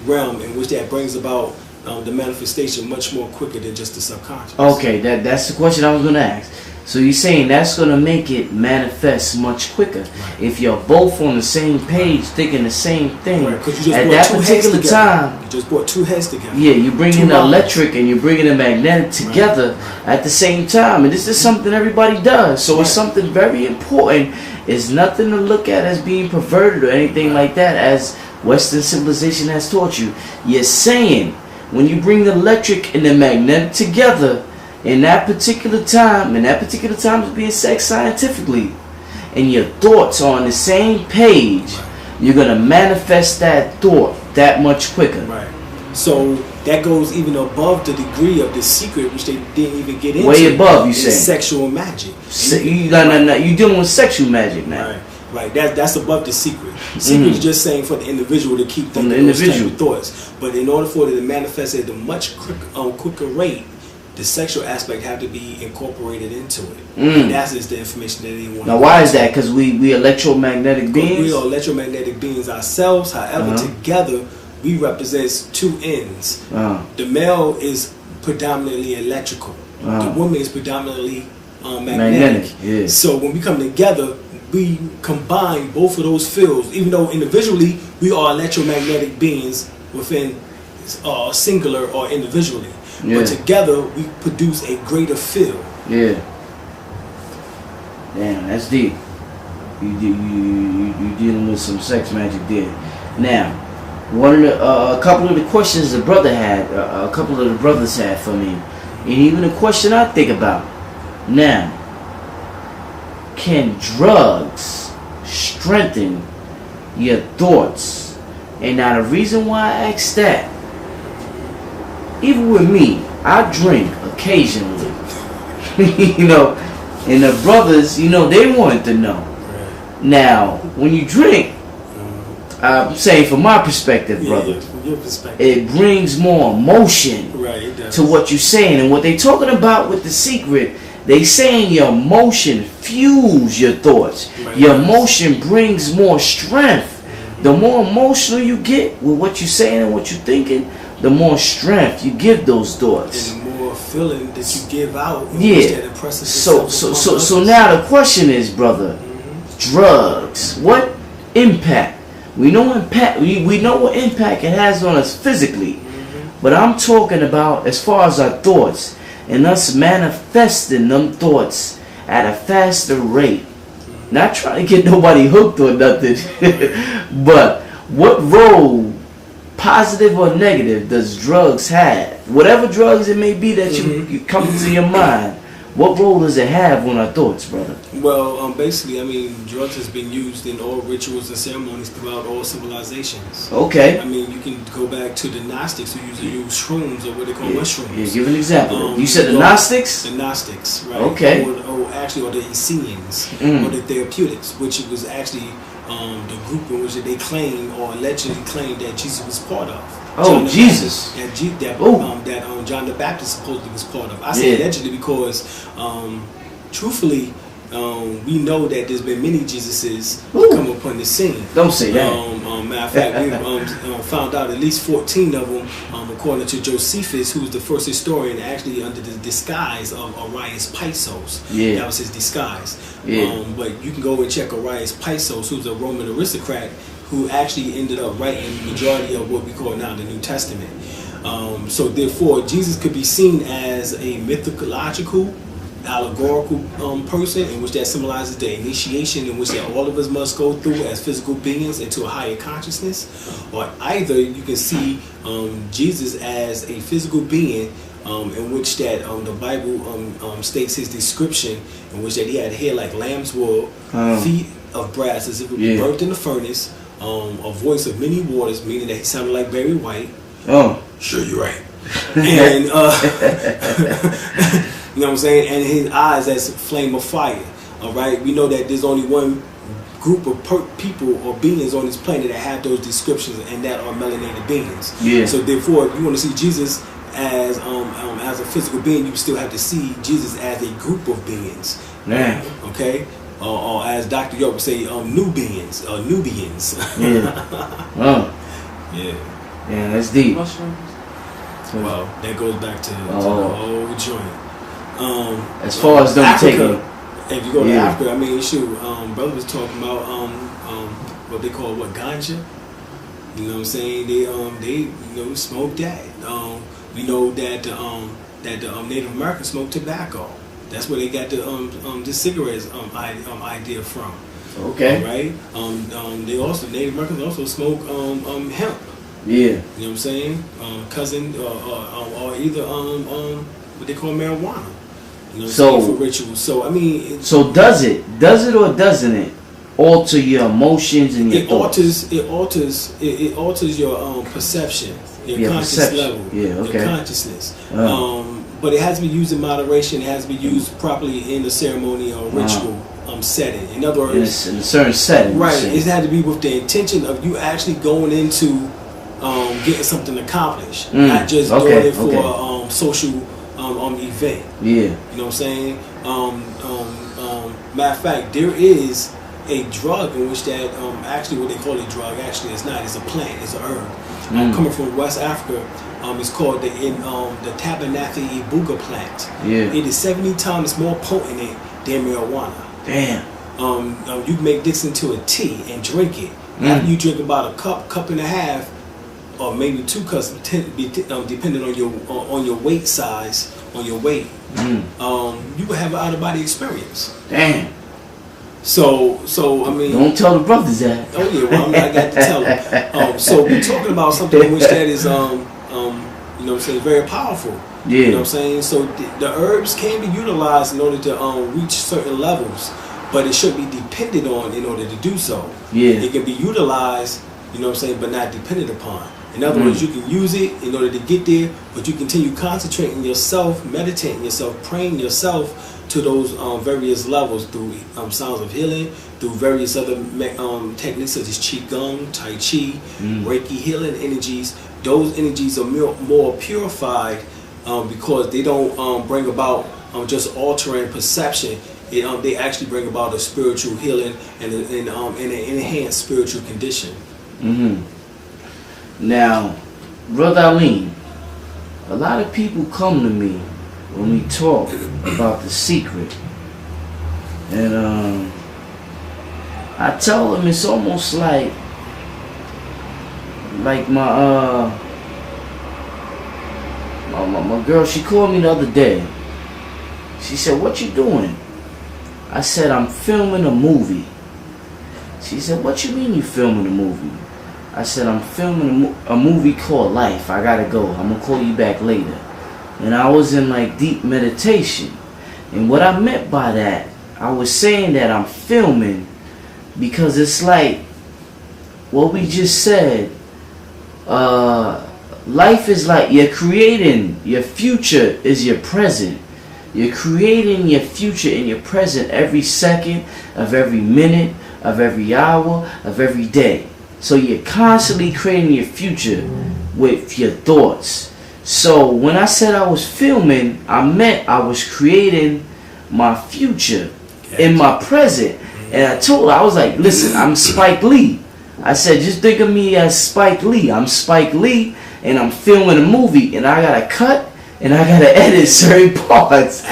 realm, in which that brings about the manifestation much more quicker than just the subconscious. Okay, that's the question I was going to ask. So you're saying that's going to make it manifest much quicker if you're both on the same page, thinking the same thing. Right, at that particular time, you just brought two heads together. Yeah, you're bringing the electric and you're bringing the magnetic together at the same time, and this is something everybody does. So it's something very important. It's nothing to look at as being perverted or anything like that, as Western civilization has taught you. You're saying when you bring the electric and the magnetic together, in that particular time is being set scientifically, and your thoughts are on the same page, you're going to manifest that thought that much quicker. Right. So that goes even above the degree of the secret, which they didn't even get into. Way above, you say. Sexual magic. You're dealing with sexual magic now. Right. That's above the secret. The secret is just saying for the individual to keep thinking those type of thoughts. But in order for it to manifest at a much quicker rate, the sexual aspect have to be incorporated into it. And that's just the information that they want. Now, why is that? Because we electromagnetic beings? We are electromagnetic beings ourselves. However, together, we represent two ends. The male is predominantly electrical. The woman is predominantly magnetic. Yeah. So when we come together, we combine both of those fields. Even though individually, we are electromagnetic beings within singular or individually. But together we produce a greater field. Yeah. Damn, that's deep. You dealing with some sex magic there. Now, one of the a couple of the questions the brother had, a couple of the brothers had for me, and even a question I think about. Now, can drugs strengthen your thoughts? And now the reason why I asked that, even with me, I drink occasionally, you know, and the brothers, you know, they wanted to know. Now, when you drink, I'm saying from my perspective, brother, from your perspective, it brings more emotion to what you're saying. And what they talking about with the secret, they saying your emotion fuels your thoughts. Your emotion brings more strength. The more emotional you get with what you're saying and what you're thinking, the more strength you give those thoughts. And the more feeling that you give out. Yeah. That impresses So now the question is, brother, drugs. What impact? We know impact. We know what impact it has on us physically, but I'm talking about as far as our thoughts and us manifesting them thoughts at a faster rate. Not trying to get nobody hooked or nothing, but what role, positive or negative, does drugs have? Whatever drugs it may be that you come to your mind, what role does it have on our thoughts, brother? Well, basically, I mean, drugs has been used in all rituals and ceremonies throughout all civilizations. Okay. I mean, you can go back to the Gnostics who used to use shrooms or what they call mushrooms. Yeah, give an example. You said the Gnostics? The Gnostics, right? Okay. Or the Essenes, or the Therapeutics, which it was actually the group in which they claimed or allegedly claimed that Jesus was part of. Oh, Jesus. That John the Baptist supposedly was part of. I say allegedly because, truthfully, we know that there's been many Jesuses come upon the scene. Don't say that. Matter of fact, we found out at least 14 of them, according to Josephus, who was the first historian, actually under the disguise of Arius Pisos. Yeah. That was his disguise. Yeah. But you can go and check Arius Pisos, who's a Roman aristocrat, who actually ended up writing the majority of what we call now the New Testament. So therefore, Jesus could be seen as a mythological, allegorical person, in which that symbolizes the initiation in which that all of us must go through as physical beings into a higher consciousness. Or either you can see Jesus as a physical being in which that the Bible states his description, in which that he had hair like lamb's wool, feet of brass as if it was burnt in the furnace, a voice of many waters, meaning that he sounded like Barry White. Oh, sure, you're right. And you know what I'm saying? And his eyes as flame of fire. All right, we know that there's only one group of people or beings on this planet that have those descriptions, and that are melanated beings. Yeah. So therefore, if you want to see Jesus as a physical being, you still have to see Jesus as a group of beings. Man. Okay. Or as Dr. York would say, new beings, Nubians. Yeah. Yeah. Yeah, that's deep. Well, that goes back to the old joint. As far as them Africa, if you go to Africa, I mean, shoot, brother was talking about what they call ganja. You know what I'm saying? They smoke that. We know that the Native Americans smoke tobacco. That's where they got the cigarettes idea from. Okay. Right. Native Americans also smoke hemp. Yeah. You know what I'm saying? Cousin or either what they call marijuana. You know, for rituals. So I mean. So does it or doesn't it alter your emotions and your thoughts? It alters your perception, your conscious level, your consciousness. But it has to be used in moderation. It has to be used properly in a ceremony or ritual setting. In other words, in a certain setting. Right. It had to be with the intention of you actually going into getting something accomplished, not just doing it for a social event. Yeah. You know what I'm saying? Matter of fact, there is a drug in which that actually what they call a drug actually it's not. It's a plant. It's an herb. Coming from West Africa. It's called the Tabernacle Ibuga plant. Yeah. It is 70 times more potent than marijuana. Damn. You can make this into a tea and drink it. After you drink about a cup and a half, or maybe 2 cups, depending on your weight size, on your weight, you will have an out of body experience. Damn. So I mean, don't tell the brothers that. Oh yeah, well I got to tell them. So we're talking about something in which that is you know what I'm saying, very powerful. Yeah. You know what I'm saying? So the herbs can be utilized in order to reach certain levels, but it should be depended on in order to do so. Yeah. It can be utilized, you know what I'm saying, but not depended upon. In other words, you can use it in order to get there, but you continue concentrating yourself, meditating yourself, praying yourself to those various levels through sounds of healing, through various other techniques such as Qigong, Tai Chi, Reiki healing energies. Those energies are more purified because they don't bring about just altering perception. They actually bring about a spiritual healing and an enhanced spiritual condition. Now, Brother Alim, a lot of people come to me talk about the secret, and I tell him it's almost like my girl. She called me the other day. She said, "What you doing?" I said, "I'm filming a movie." She said, "What you mean you filming a movie?" I said, "I'm filming a movie called Life. I gotta go. I'm gonna call you back later." And I was in like deep meditation. And what I meant by that, I was saying that I'm filming because it's like what we just said. Life is like you're creating. Your future is your present. You're creating your future in your present every second of every minute, of every hour, of every day. So you're constantly creating your future with your thoughts. So when I said I was filming, I meant I was creating my future in my present. And I told her, I was like, listen, I'm Spike Lee. I said, just think of me as Spike Lee. I'm Spike Lee and I'm filming a movie and I gotta cut and I gotta edit certain parts.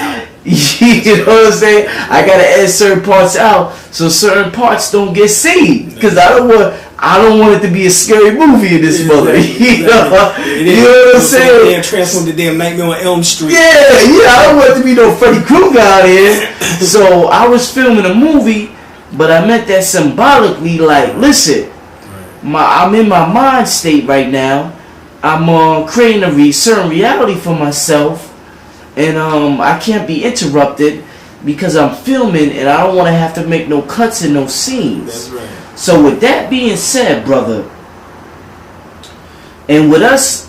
You know what I'm saying? I gotta edit certain parts out so certain parts don't get seen. Because I don't want it to be a scary movie in this mother. You know what I'm saying? Damn transform the damn Nightmare on Elm Street. Yeah, I don't want it to be no Freddy Krueger out here. So I was filming a movie, but I meant that symbolically, like, listen, I'm in my mind state right now. I'm creating a certain reality for myself, and I can't be interrupted because I'm filming, and I don't want to have to make no cuts and no scenes. That's right. So with that being said, brother, and with us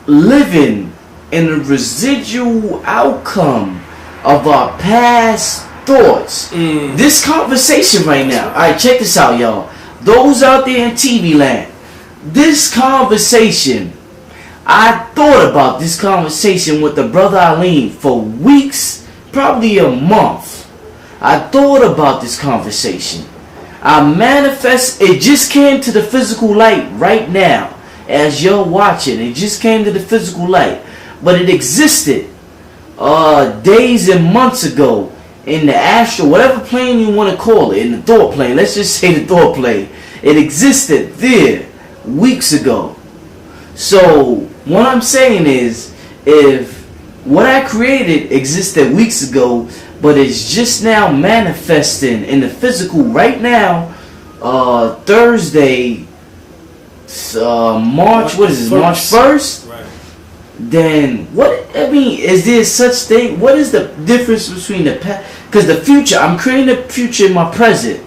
living in the residual outcome of our past thoughts, this conversation right now, alright, check this out, y'all. Those out there in TV land, this conversation, I thought about this conversation with the brother Alim for weeks, probably a month. I thought about this conversation. I manifest, it just came to the physical light right now as you're watching. It just came to the physical light, but it existed days and months ago in the astral, whatever plane you want to call it, in the thought plane. Let's just say the thought plane. It existed there weeks ago. So what I'm saying is, if what I created existed weeks ago, but it's just now manifesting in the physical right now, Thursday, March 1st? Right. Then what, I mean, is there such thing? What is the difference between the past? Because the future, I'm creating the future in my present.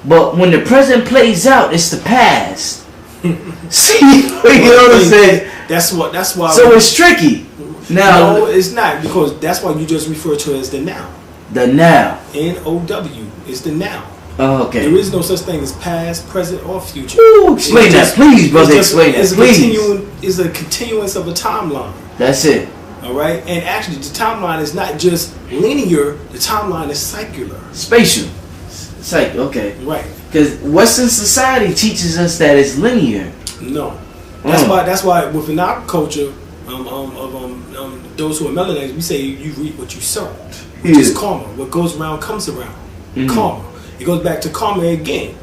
But when the present plays out, it's the past. See, you know what I'm saying? That's why. So it's tricky. Now, no, it's not, because that's why you just refer to it as the now. The now. N-O-W is the now. Oh, okay. There is no such thing as past, present, or future. Ooh, explain that, please, brother. Explain that, please. It's a continuance of a timeline. That's it. All right, and actually, the timeline is not just linear. The timeline is circular. Spatial. Cycle. Okay. Right. Because Western society teaches us that it's linear. No. That's why within our culture, those who are melanated, we say you reap what you sow, which is karma. What goes around comes around. Karma. It goes back to karma again,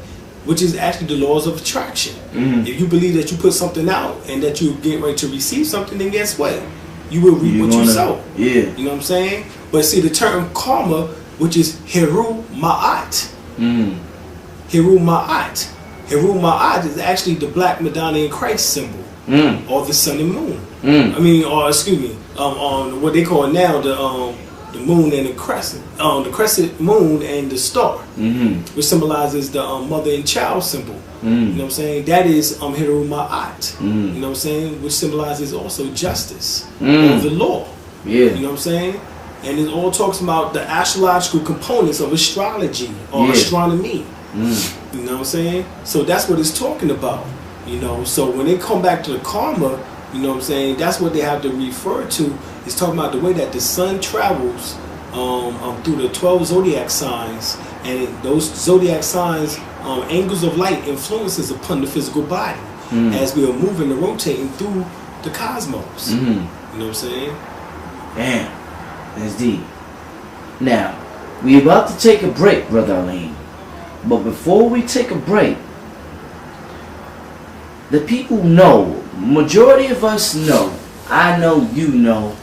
which is actually the laws of attraction. If you believe that you put something out and that you're getting ready to receive something, then guess what? You will reap what you sow. Yeah. You know what I'm saying? But see, the term karma, which is Heru Ma'at. Heru Ma'at. Heru Ma'at is actually the black Madonna and Christ symbol, or the sun and moon. I mean, or excuse me, on what they call now the moon and the crescent moon and the star, which symbolizes the mother and child symbol. You know what I'm saying? That is Heru Ma'at. You know what I'm saying? Which symbolizes also justice or the law. Yeah. You know what I'm saying? And it all talks about the astrological components of astrology or astronomy. You know what I'm saying? So that's what it's talking about. You know, so when they come back to the karma, you know what I'm saying, that's what they have to refer to. It's talking about the way that the sun travels through the 12 zodiac signs, and those zodiac signs, angles of light influences upon the physical body as we are moving and rotating through the cosmos. You know what I'm saying? Damn. That's deep. Now, we about to take a break, Brother Alim. But before we take a break, the people know, majority of us know, I know, you know,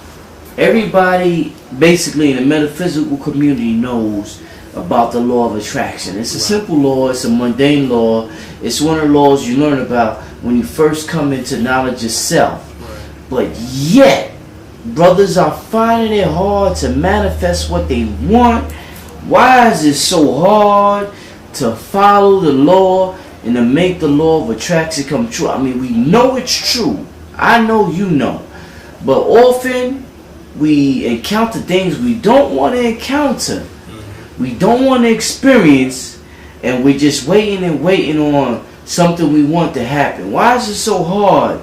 everybody basically in the metaphysical community knows about the law of attraction. It's a simple law, it's a mundane law, it's one of the laws you learn about when you first come into knowledge of self. But yet, brothers are finding it hard to manifest what they want. Why is it so hard to follow the law and to make the law of attraction come true? I mean, we know it's true. I know you know. But often, we encounter things we don't want to encounter. We don't want to experience, and we're just waiting and waiting on something we want to happen. Why is it so hard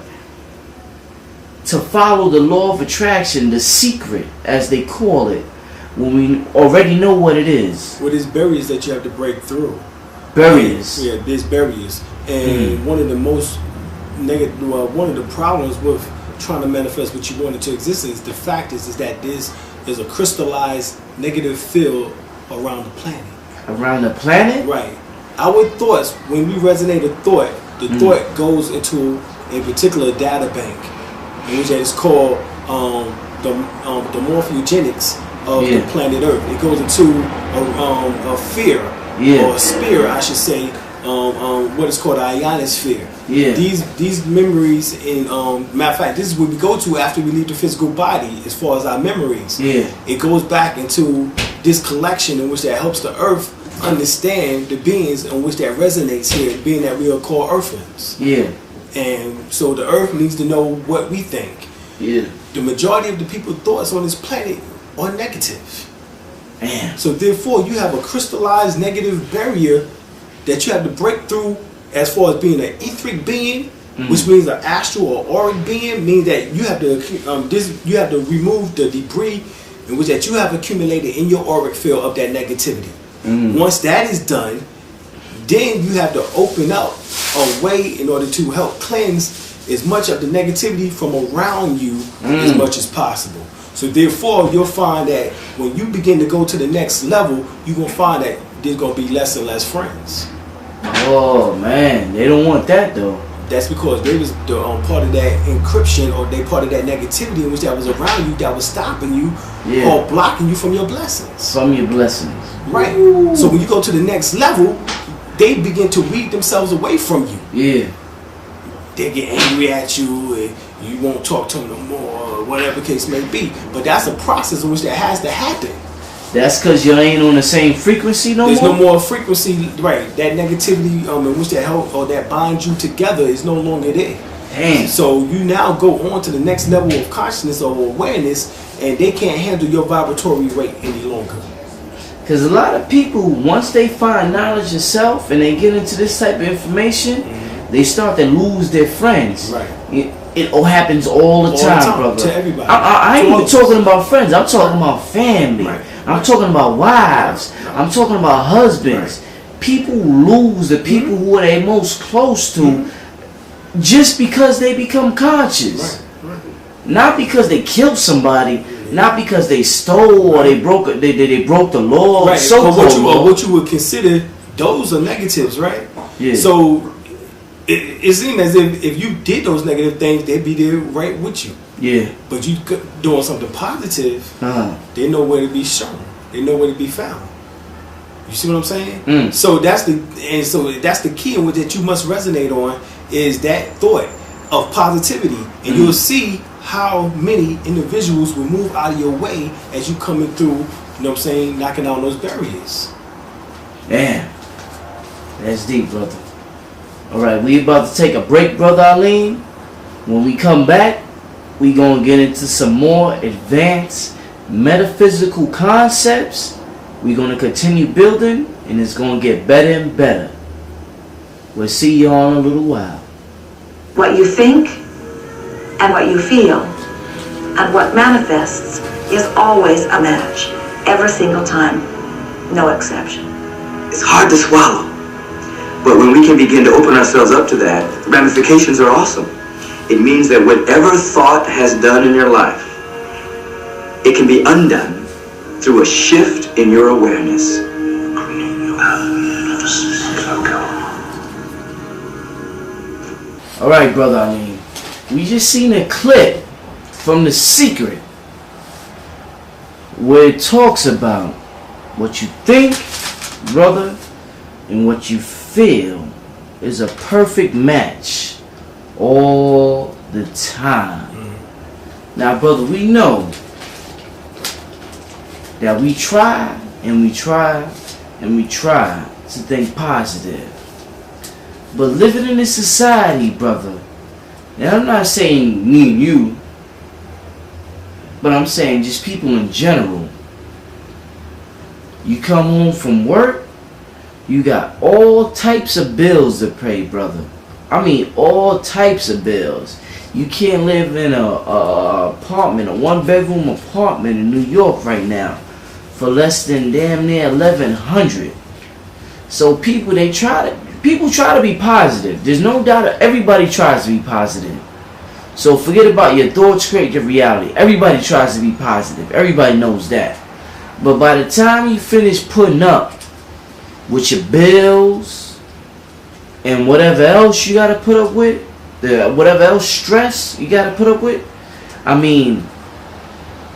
to follow the law of attraction, the secret, as they call it, when we already know what it is? Well, there's barriers that you have to break through. Barriers. Yeah, there's barriers. And one of the most negative, one of the problems with trying to manifest what you want into existence, the fact is that there's a crystallized negative field around the planet. Around the planet? Right. Our thoughts, when we resonate a thought, the thought goes into a particular data bank, which is called the morphogenics of the planet Earth. It goes into a fear, or a sphere, I should say, what is called the ionosphere. These memories, in matter of fact, this is what we go to after we leave the physical body as far as our memories. It goes back into this collection in which that helps the Earth understand the beings in which that resonates here, being that we are called Earthlings. And so the Earth needs to know what we think. The majority of the people's thoughts on this planet are negative. So therefore, you have a crystallized negative barrier that you have to break through as far as being an etheric being, which means an astral or auric being, means that you have to you have to remove the debris in which that you have accumulated in your auric field of that negativity. Once that is done, then you have to open up a way in order to help cleanse as much of the negativity from around you as much as possible. So therefore, you'll find that when you begin to go to the next level, you're going to find that there's going to be less and less friends. Oh man, they don't want that though. That's because they was the part of that encryption, or they part of that negativity in which that was around you, that was stopping you or blocking you from your blessings. From your blessings. Right. Ooh. So when you go to the next level, they begin to weed themselves away from you. They get angry at you, and you won't talk to them no more, or whatever the case may be. But that's a process in which that has to happen. That's because you ain't on the same frequency no more? There's no more frequency, right. That negativity in which that help or that binds you together is no longer there. Damn. So you now go on to the next level of consciousness or awareness, and they can't handle your vibratory rate any longer. Because a lot of people, once they find knowledge of self and they get into this type of information, they start to lose their friends. Right. It happens all the time, brother. To everybody. I ain't even talking about friends. I'm talking about family. Right. I'm talking about wives. I'm talking about husbands. People lose the people who are they most close to just because they become conscious. Not because they killed somebody. Not because they stole or they broke the law. Right. So what you would consider, those are negatives, right? So it seems as if you did those negative things, they'd be there right with you. But you doing something positive, they know where to be shown. They know where to be found. You see what I'm saying? So that's the key in which that you must resonate on, is that thought of positivity, and you'll see how many individuals will move out of your way as you coming through. You know what I'm saying? Knocking down those barriers. Damn, that's deep, brother. Alright, we about to take a break, Brother Alim. When we come back, we gonna get into some more advanced metaphysical concepts. We're gonna continue building, and it's gonna get better and better. We'll see y'all in a little while. What you think and what you feel and what manifests is always a match. Every single time. No exception. It's hard to swallow. But when we can begin to open ourselves up to that, the ramifications are awesome. It means that whatever thought has done in your life, it can be undone through a shift in your awareness. Alright, brother Alim. We just seen a clip from The Secret where it talks about what you think, brother, and what you feel is a perfect match all the time. Now, brother, we know that we try and we try and we try to think positive. But living in this society, brother, and I'm not saying me and you, but I'm saying just people in general. You come home from work, you got all types of bills to pay, brother. I mean, all types of bills. You can't live in a apartment, a one-bedroom apartment in New York right now for less than damn near $1,100. So people try to be positive. There's no doubt everybody tries to be positive. So forget about your thoughts, create your reality. Everybody tries to be positive. Everybody knows that. But by the time you finish putting up with your bills and whatever else you gotta put up with, whatever else stress you gotta put up with, I mean,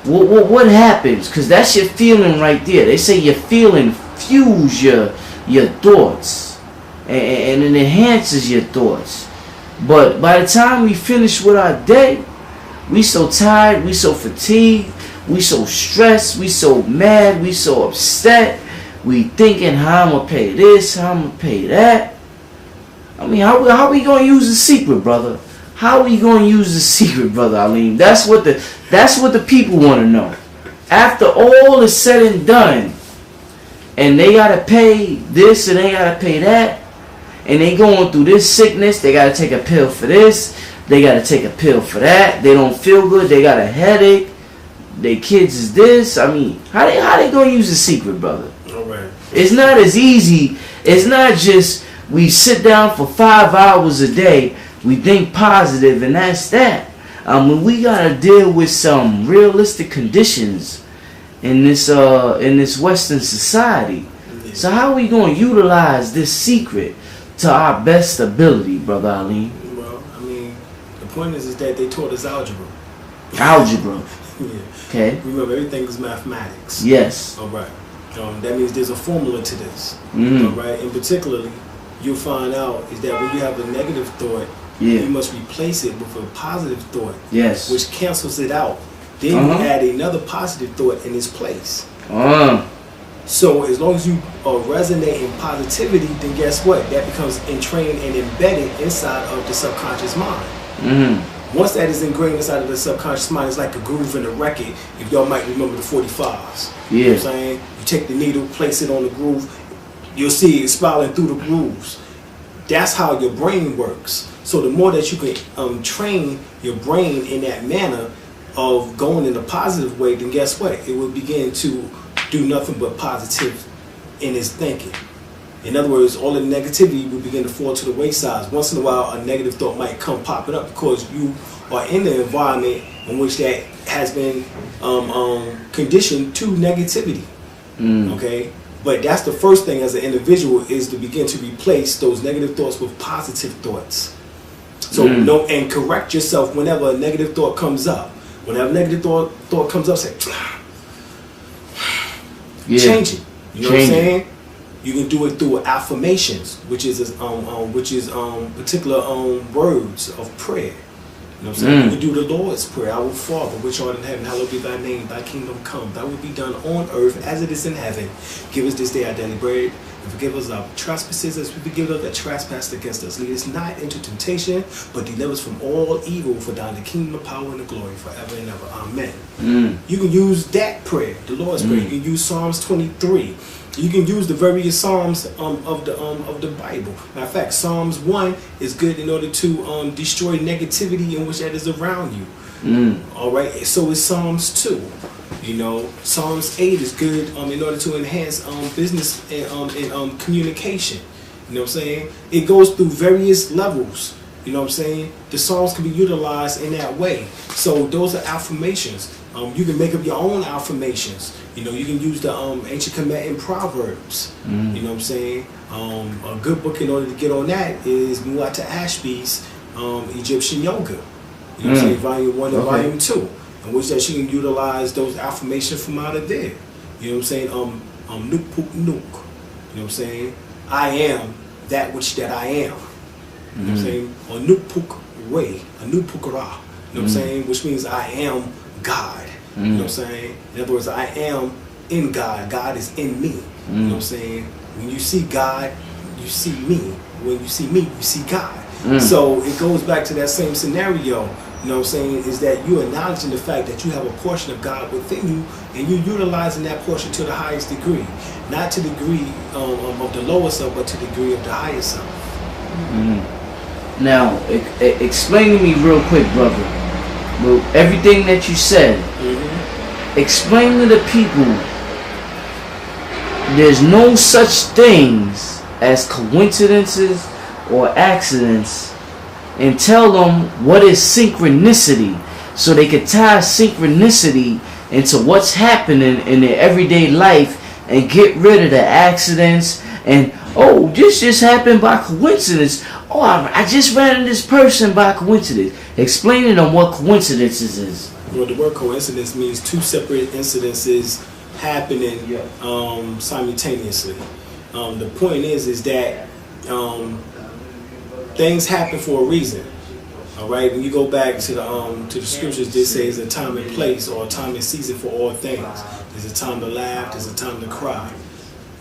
what happens? Because that's your feeling right there. They say your feeling fuels your thoughts and it enhances your thoughts. But by the time we finish with our day, we so tired, we so fatigued, we so stressed, we so mad, we so upset. We thinking how I'm gonna pay this, how I'm gonna pay that. I mean, how we gonna use the secret, brother? How we gonna use the secret, brother Alim? That's what the people want to know. After all is said and done, and they gotta pay this and they gotta pay that, and they going through this sickness, they gotta take a pill for this, they gotta take a pill for that. They don't feel good, they got a headache. Their kids is this. I mean, how they gonna use the secret, brother? Alright. It's not as easy. It's not just we sit down for 5 hours a day, we think positive, and that's that. We gotta deal with some realistic conditions in this Western society. So how are we gonna utilize this secret to our best ability, brother Alim? Well, I mean, the point is that they taught us algebra. Algebra. Yeah. Okay. Remember, everything is mathematics. Yes. All right. That means there's a formula to this. Mm. All right. And particularly, you'll find out is that when you have a negative thought, Yeah. you must replace it with a positive thought. Yes. Which cancels it out. Then you add another positive thought in its place. So as long as you resonate in positivity, then guess what? That becomes entrained and embedded inside of the subconscious mind. Mm-hmm. Once that is ingrained inside of the subconscious mind, it's like a groove in a record. If y'all might remember the 45s. Yeah. You know what I'm saying? You take the needle, place it on the groove, you'll see it spiraling through the grooves. That's how your brain works. So the more that you can train your brain in that manner of going in a positive way, then guess what? It will begin to do nothing but positive in its thinking. In other words, all the negativity will begin to fall to the wayside. Once in a while, a negative thought might come popping up because you are in the environment in which that has been conditioned to negativity. Okay? But that's the first thing as an individual is to begin to replace those negative thoughts with positive thoughts. So and correct yourself whenever a negative thought comes up. Whenever a negative thought comes up, say, change it. You know what I'm saying? You can do it through affirmations, which is particular words of prayer. You know what I'm saying? You can do the Lord's Prayer, Our Father, which art in heaven, hallowed be thy name, thy kingdom come, thy will be done on earth as it is in heaven. Give us this day our daily bread, and forgive us our trespasses as we forgive those that trespass against us. Lead us not into temptation, but deliver us from all evil, for thine the kingdom, the power, and the glory forever and ever. Amen. You can use that prayer, the Lord's Prayer. You can use Psalms 23. You can use the various Psalms of the Bible. Matter of fact, Psalms 1 is good in order to destroy negativity in which that is around you. All right, so is Psalms 2. You know, Psalms 8 is good in order to enhance business and communication. You know what I'm saying? It goes through various levels. You know what I'm saying? The Psalms can be utilized in that way. So those are affirmations. You can make up your own affirmations. You know, you can use the ancient Kemetic Proverbs. You know what I'm saying? A good book in order to get on that is Muata Ashby's Egyptian Yoga. You know what I'm saying? Volume 1 and Volume 2. In which that you can utilize those affirmations from out of there. You know what I'm saying? Nuk Puk Nuk. You know what I'm saying? I am that which that I am. You know what I'm saying? Or Nuk Puk Way, a Nuk Puk Ra. You know what I'm saying? Which means I am God. You know what I'm saying? In other words, I am in God. God is in me. You know what I'm saying? When you see God, you see me. When you see me, you see God. So it goes back to that same scenario. You know what I'm saying? Is that you acknowledging the fact that you have a portion of God within you, and you utilizing that portion to the highest degree, not to the degree of the lower self, but to the degree of the higher self. Now, explain to me real quick, brother. Well, everything that you said, explain to the people there's no such things as coincidences or accidents, and tell them what is synchronicity so they can tie synchronicity into what's happening in their everyday life and get rid of the accidents and, oh, this just happened by coincidence. Oh, I just ran into this person by coincidence. Explain to them what coincidences is. Well, the word coincidence means two separate incidences happening simultaneously. The point is that things happen for a reason. All right. When you go back to the scriptures, this says a time and place, or a time and season for all things. There's a time to laugh. There's a time to cry.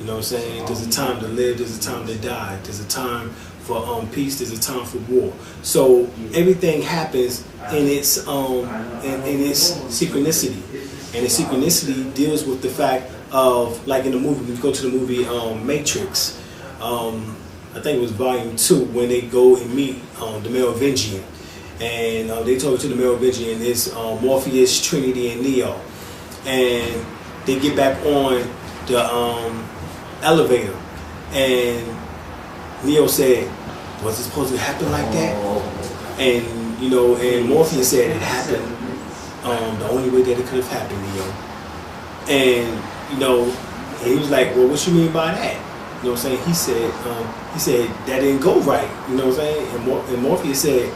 You know what I'm saying? There's a time to live. There's a time to die. There's a time for peace. There's a time for war. So everything happens in its synchronicity, and the synchronicity deals with the fact of, like in the movie, when you go to the movie Matrix. I think it was Volume 2 when they go and meet the Merovingian, and they talk to the Merovingian. It's Morpheus, Trinity, and Neo, and they get back on the elevator, and Neo said, "Was it supposed to happen like that?" And you know, and Morpheus said it happened the only way that it could have happened, Neo. And you know, and he was like, "Well, what you mean by that?" You know what I'm saying? He said that didn't go right. You know what I'm saying? And Morpheus said,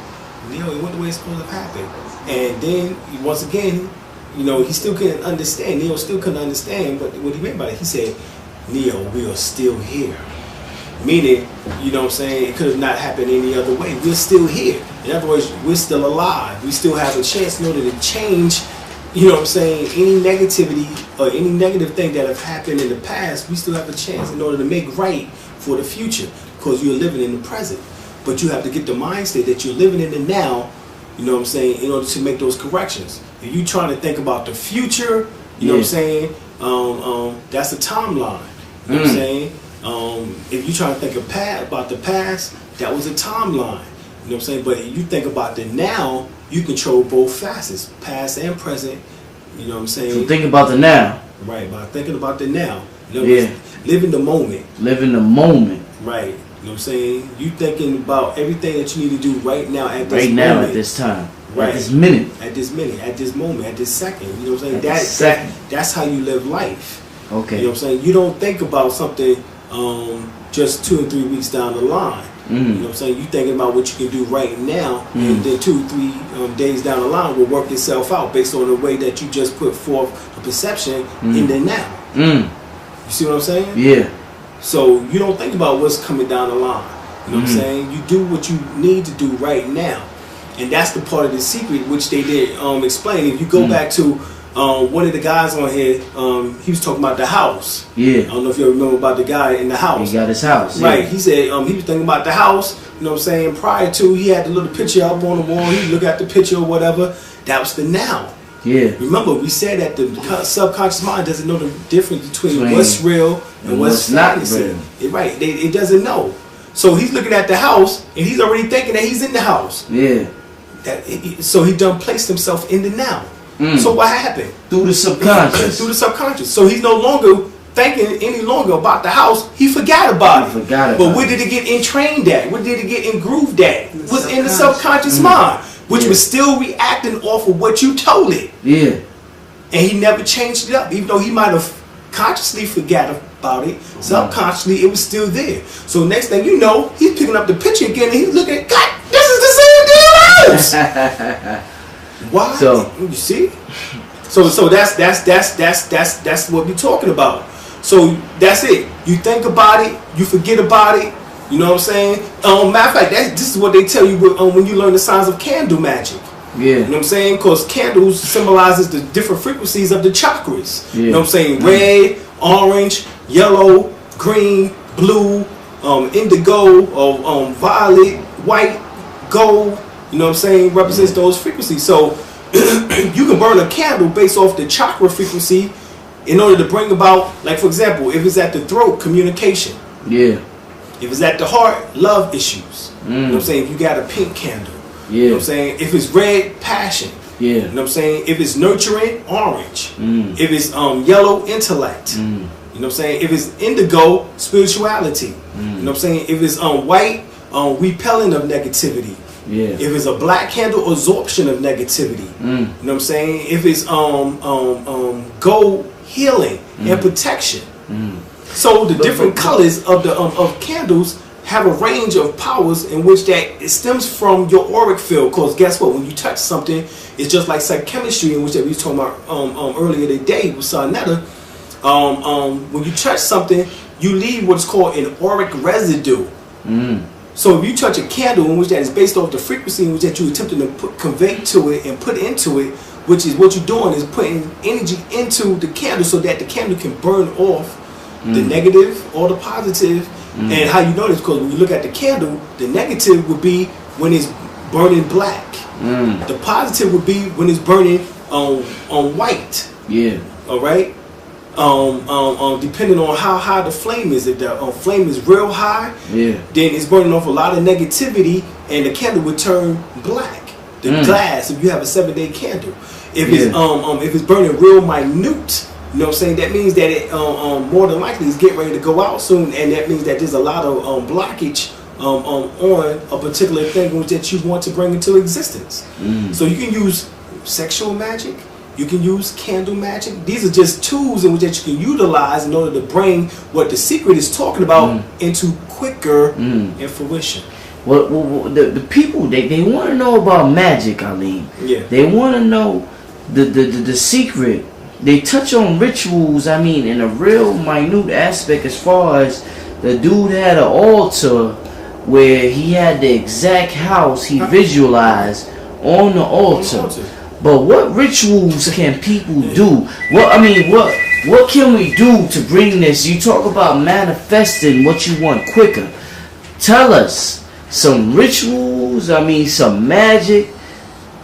Neo, it went the way it's supposed to happen. And then once again, you know, he still couldn't understand. Neo still couldn't understand what he meant by it. He said, Neo, we are still here. Meaning, you know what I'm saying, it could have not happened any other way. We're still here. In other words, we're still alive. We still have a chance in order to change, you know what I'm saying, any negativity or any negative thing that have happened in the past. We still have a chance in order to make right for the future, because you're living in the present. But you have to get the mindset that you're living in the now, you know what I'm saying, in order to make those corrections. If you're trying to think about the future, you know what I'm saying, that's a timeline. You know what I'm saying? If you're trying to think about the past, that was a timeline. You know what I'm saying? But if you think about the now, you control both facets, past and present. You know what I'm saying? So think about the now. Right, by thinking about the now. You know, live in the moment. Live in the moment. Right. You know what I'm saying? You thinking about everything that you need to do right now at this right moment. now, at this time. Right. At this minute. At this minute, at this moment, at this second. You know what I'm saying? At this second. That's how you live life. Okay. You know what I'm saying? You don't think about something just 2 or 3 weeks down the line. You know what I'm saying? You thinking about what you can do right now, and then 2 or 3 days down the line will work itself out based on the way that you just put forth a perception in the now. You see what I'm saying? Yeah. So you don't think about what's coming down the line. You know what I'm saying? You do what you need to do right now, and that's the part of the secret which they did explain. If you go back to one of the guys on here, he was talking about the house. Yeah. I don't know if you remember about the guy in the house. He got his house. Right. He said he was thinking about the house. You know what I'm saying? Prior to, he had the little picture up on the wall. He'd look at the picture or whatever. That was the now. Yeah. Remember, we said that the subconscious mind doesn't know the difference between what's real and what's not real. Right. It doesn't know. So he's looking at the house, and he's already thinking that he's in the house. Yeah. So he done placed himself in the now. So what happened? Through the subconscious. Through the subconscious. So he's no longer thinking any longer about the house. He forgot about it. But where did it get entrained at? Where did it get engrooved at? Was in the subconscious mind, which was still reacting off of what you told it. Yeah. and he never changed it up, even though he might have consciously forgot about it. Subconsciously, it was still there. So next thing you know, he's picking up the picture again, and he's looking at, God, this is the same damn house. Why? So you see? So that's what we're talking about. So that's it. You think about it, you forget about it. You know what I'm saying? Matter of fact, this is what they tell you when you learn the signs of candle magic. Yeah. You know what I'm saying? Because candles symbolizes the different frequencies of the chakras. Yeah. You know what I'm saying? Red, orange, yellow, green, blue, indigo, or violet, white, gold. You know what I'm saying? Represents those frequencies. So you can burn a candle based off the chakra frequency in order to bring about, like for example, if it's at the throat, communication. Yeah. If it's at the heart, love issues. You know what I'm saying? If you got a pink candle. Yeah. You know what I'm saying? If it's red, passion. Yeah. You know what I'm saying? If it's nurturing, orange. If it's yellow, intellect. You know what I'm saying? If it's indigo, spirituality. You know what I'm saying? If it's white, repelling of negativity. Yeah. If it's a black candle, absorption of negativity. You know what I'm saying? If it's gold, healing and protection. So the different colors of the of candles have a range of powers in which that it stems from your auric field. Because guess what? When you touch something, it's just like psychochemistry, in which that we was talking about earlier today with Sarnetta. When you touch something, you leave what's called an auric residue. So if you touch a candle in which that is based off the frequency in which that you attempting to convey to it and put into it, which is what you're doing is putting energy into the candle so that the candle can burn off the negative or the positive. And how you know this, because when you look at the candle, the negative would be when it's burning black. The positive would be when it's burning on white. Yeah. All right. Depending on how high the flame is. If the flame is real high, then it's burning off a lot of negativity, and the candle would turn black. The glass, if you have a 7-day candle, if it's burning real minute. You know what I'm saying? That means that it more than likely is getting ready to go out soon, and that means that there's a lot of blockage on a particular thing that you want to bring into existence. So you can use sexual magic, you can use candle magic. These are just tools in which that you can utilize in order to bring what the secret is talking about into quicker fruition. Well, the people they want to know about magic, Alim. Yeah. They want to know the secret. They touch on rituals, I mean, in a real minute aspect, as far as the dude had an altar where he had the exact house he visualized on the altar. But what rituals can people do? What can we do to bring this? You talk about manifesting what you want quicker. Tell us some rituals, I mean, some magic.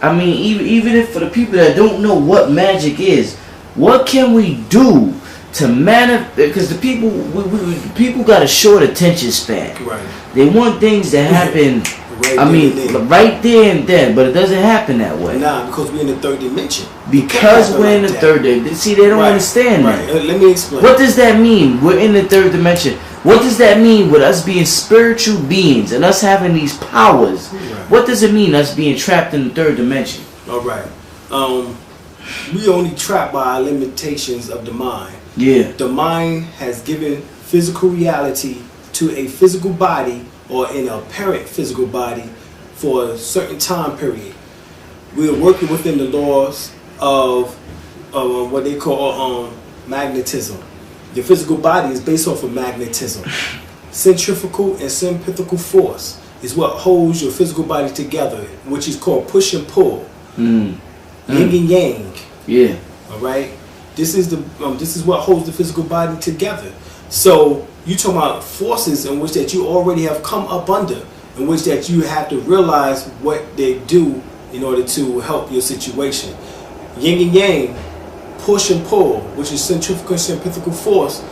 I mean, even if for the people that don't know what magic is, what can we do to manifest? Because the people got a short attention span. Right. They want things to happen. Right there and then, but it doesn't happen that way. Nah, because we're in the third dimension. Because we're in the third dimension. See, they don't understand that. Let me explain. What does that mean? We're in the third dimension. What does that mean with us being spiritual beings and us having these powers? Right. What does it mean, us being trapped in the third dimension? All right. We only trapped by our limitations of the mind. Yeah. The mind has given physical reality to a physical body or an apparent physical body for a certain time period. We are working within the laws of what they call magnetism. The physical body is based off of magnetism. Centrifugal and centrifugal force is what holds your physical body together, which is called push and pull. Yin and yang. Yeah. All right. This is what holds the physical body together. So you talking about forces in which that you already have come up under, in which that you have to realize what they do in order to help your situation. Yin and yang, push and pull, which is centrifugal and centrifugal force,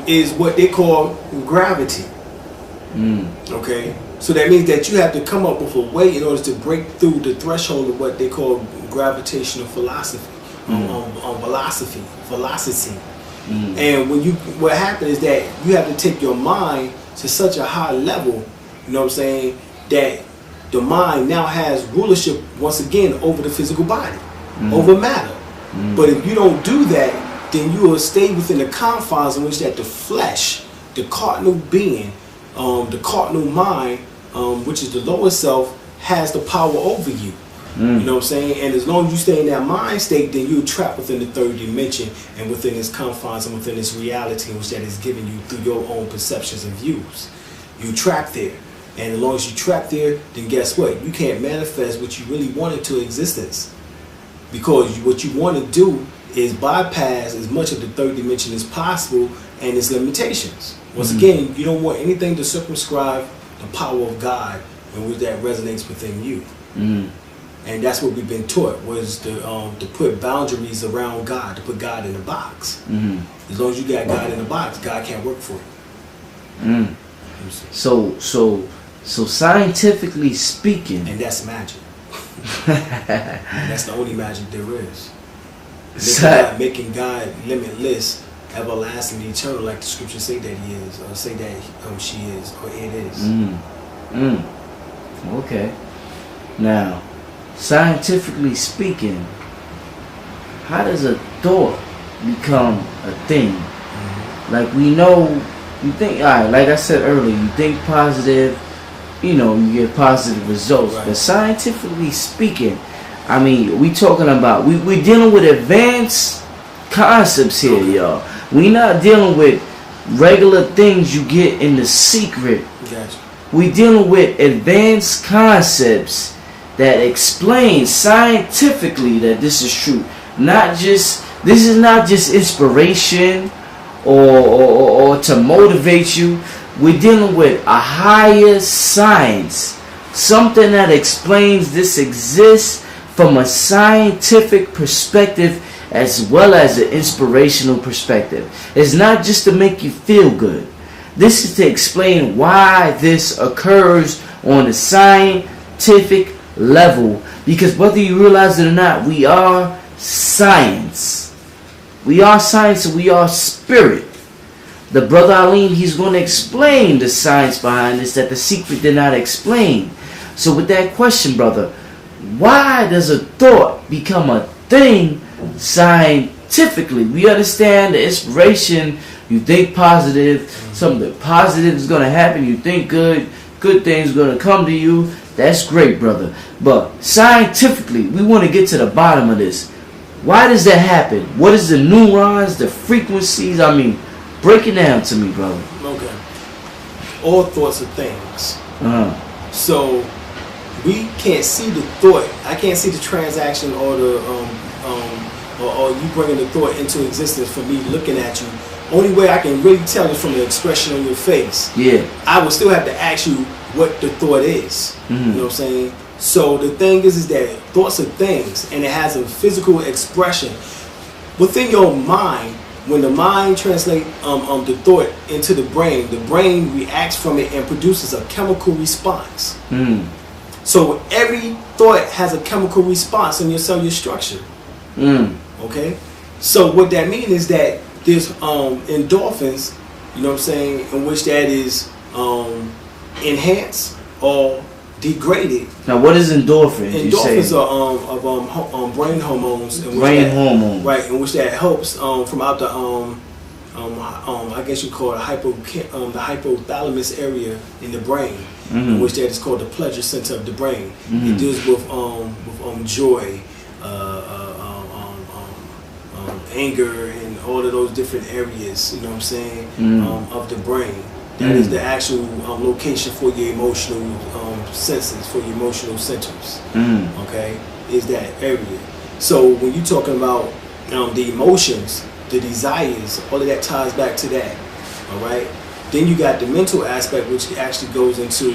is what they call gravity. Okay. So that means that you have to come up with a way in order to break through the threshold of what they call gravitational philosophy, velocity. And what happens is that you have to take your mind to such a high level, you know what I'm saying, that the mind now has rulership once again over the physical body, over matter. But if you don't do that, then you will stay within the confines in which that the flesh, the carnal being, the carnal mind, which is the lower self, has the power over you. You know what I'm saying? And as long as you stay in that mind state, then you're trapped within the third dimension and within its confines and within this reality in which that is given you through your own perceptions and views. You trapped there. And as long as you trapped there, then guess what? You can't manifest what you really want into existence. Because what you want to do is bypass as much of the third dimension as possible and its limitations. Once again, you don't want anything to circumscribe the power of God and which that resonates within you. And that's what we've been taught, was to put boundaries around God, to put God in a box. As long as you got God in a box, God can't work for you. So scientifically speaking, and that's magic. And that's the only magic there is. Making God limitless, everlasting, eternal, like the scriptures say that He is, or say that she is, or it is. Okay. Now, scientifically speaking, how does a thought become a thing? Like, we know, you think, alright, like I said earlier, you think positive, you know, you get positive results. Right. But scientifically speaking, I mean, we talking about, we're dealing with advanced concepts here, y'all. We're not dealing with regular things you get in the secret. Gotcha. We're dealing with advanced concepts that explain scientifically that this is true. This is not just inspiration or to motivate you. We're dealing with a higher science, something that explains this exists from a scientific perspective as well as an inspirational perspective. It's not just to make you feel good. This is to explain why this occurs on a scientific level, because whether you realize it or not, we are science. We are science and we are spirit. The brother Alim, he's going to explain the science behind this that the secret did not explain. So with that question, brother, why does a thought become a thing scientifically? We understand the inspiration. You think positive, something positive is going to happen. You think good things are going to come to you. That's great, brother. But scientifically, we want to get to the bottom of this. Why does that happen? What is the neurons, the frequencies? I mean, break it down to me, brother. Okay. All thoughts are things. So we can't see the thought. I can't see the transaction or the or you bringing the thought into existence for me looking at you. Only way I can really tell is from the expression on your face. Yeah. I would still have to ask you what the thought is. You know what I'm saying? So the thing is that thoughts are things, and it has a physical expression within your mind. When the mind translates the thought into the brain reacts from it and produces a chemical response. So every thought has a chemical response in your cellular structure. Okay? So what that means is that there's endorphins, you know what I'm saying, in which that is enhanced or degraded. Now, what is endorphins? Endorphins are brain hormones. Brain hormones, right? In which that helps from out the I guess you call it the hypothalamus area in the brain, in which that is called the pleasure center of the brain. It deals with joy, anger, and all of those different areas. You know what I'm saying, of the brain. That is the actual location for your emotional senses, for your emotional centers. Okay, is that area. So when you're talking about the emotions, the desires, all of that ties back to that. All right. Then you got the mental aspect, which actually goes into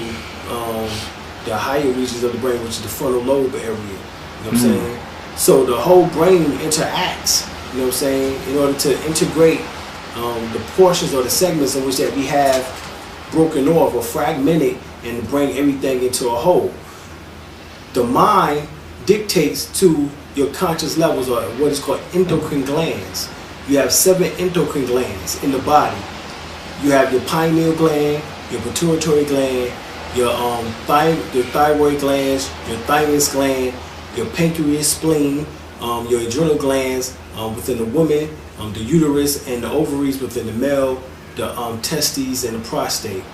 the higher regions of the brain, which is the frontal lobe area. You know what I'm saying? So the whole brain interacts. You know what I'm saying? In order to integrate the portions or the segments in which that we have broken off or fragmented and bring everything into a whole. The mind dictates to your conscious levels, or what is called endocrine glands. You have 7 endocrine glands in the body. You have your pineal gland, your pituitary gland, your thyroid glands, your thymus gland, your pancreas, spleen, your adrenal glands within the woman, the uterus and the ovaries within the male, the testes and the prostate.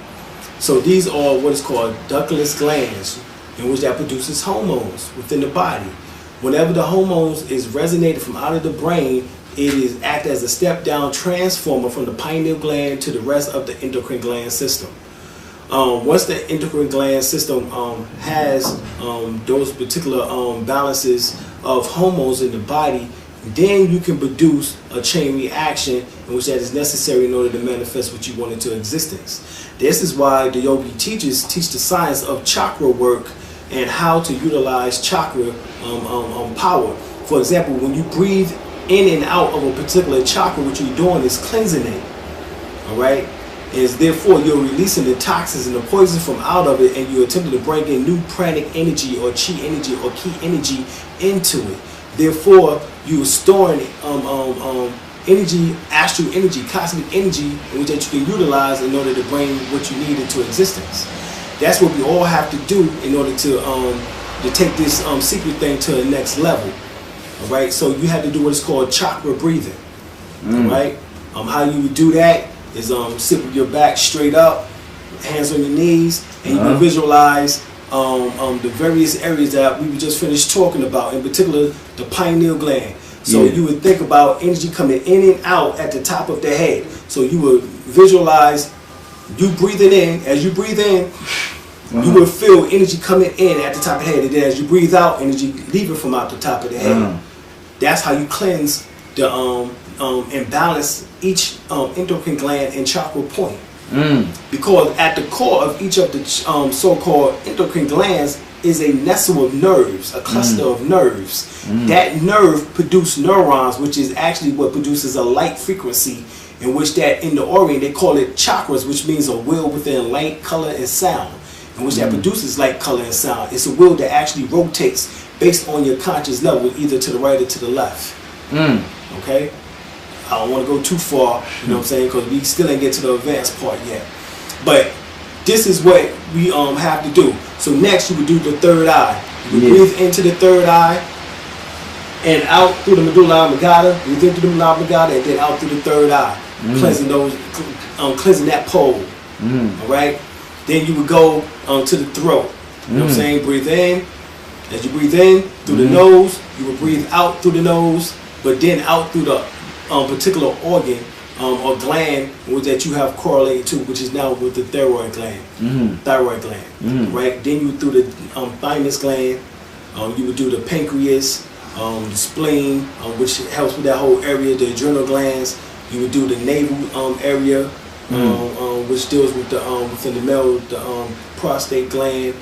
So these are what is called ductless glands, in which that produces hormones within the body. Whenever the hormones is resonated from out of the brain, it is act as a step down transformer from the pineal gland to the rest of the endocrine gland system. Once the endocrine gland system has those particular balances of hormones in the body, then you can produce a chain reaction in which that is necessary in order to manifest what you want into existence. This is why the yogi teachers teach the science of chakra work and how to utilize chakra power. For example, when you breathe in and out of a particular chakra, what you're doing is cleansing it. All right? Is therefore you're releasing the toxins and the poisons from out of it, and you're attempting to bring in new pranic energy or chi energy or ki energy into it. Therefore, you are storing energy, astral energy, cosmic energy, which that you can utilize in order to bring what you need into existence. That's what we all have to do in order to take this secret thing to the next level. All right, so you have to do what is called chakra breathing. All right, how you would do that is sit with your back straight up, hands on your knees, and you can visualize the various areas that we just finished talking about, in particular the pineal gland. So you would think about energy coming in and out at the top of the head. So you would visualize you breathing in. As you breathe in, you will feel energy coming in at the top of the head, and then as you breathe out, energy leaving from out the top of the head. That's how you cleanse the and balance each endocrine gland and chakra point. Because at the core of each of the so-called endocrine glands is a nestle of nerves, a cluster of nerves. That nerve produces neurons, which is actually what produces a light frequency, in which that in the Orient they call it chakras, which means a wheel within light, color, and sound, in which that produces light, color, and sound. It's a wheel that actually rotates based on your conscious level, either to the right or to the left. Okay? I don't want to go too far, you know what I'm saying, because we still ain't get to the advanced part yet. But this is what we have to do. So next you would do the third eye. You would breathe into the third eye and out through the medulla oblongata, breathe into the medulla oblongata, and then out through the third eye, cleansing those, cleansing that pole. All right. Then you would go to the throat. You know what I'm saying? Breathe in. As you breathe in through the nose, you will breathe out through the nose, but then out through the particular organ or gland that you have correlated to, which is now with the thyroid gland. Right? Then you through the thymus gland. You would do the pancreas, the spleen, which helps with that whole area, the adrenal glands. You would do the navel area, which deals with the within the male, the prostate gland.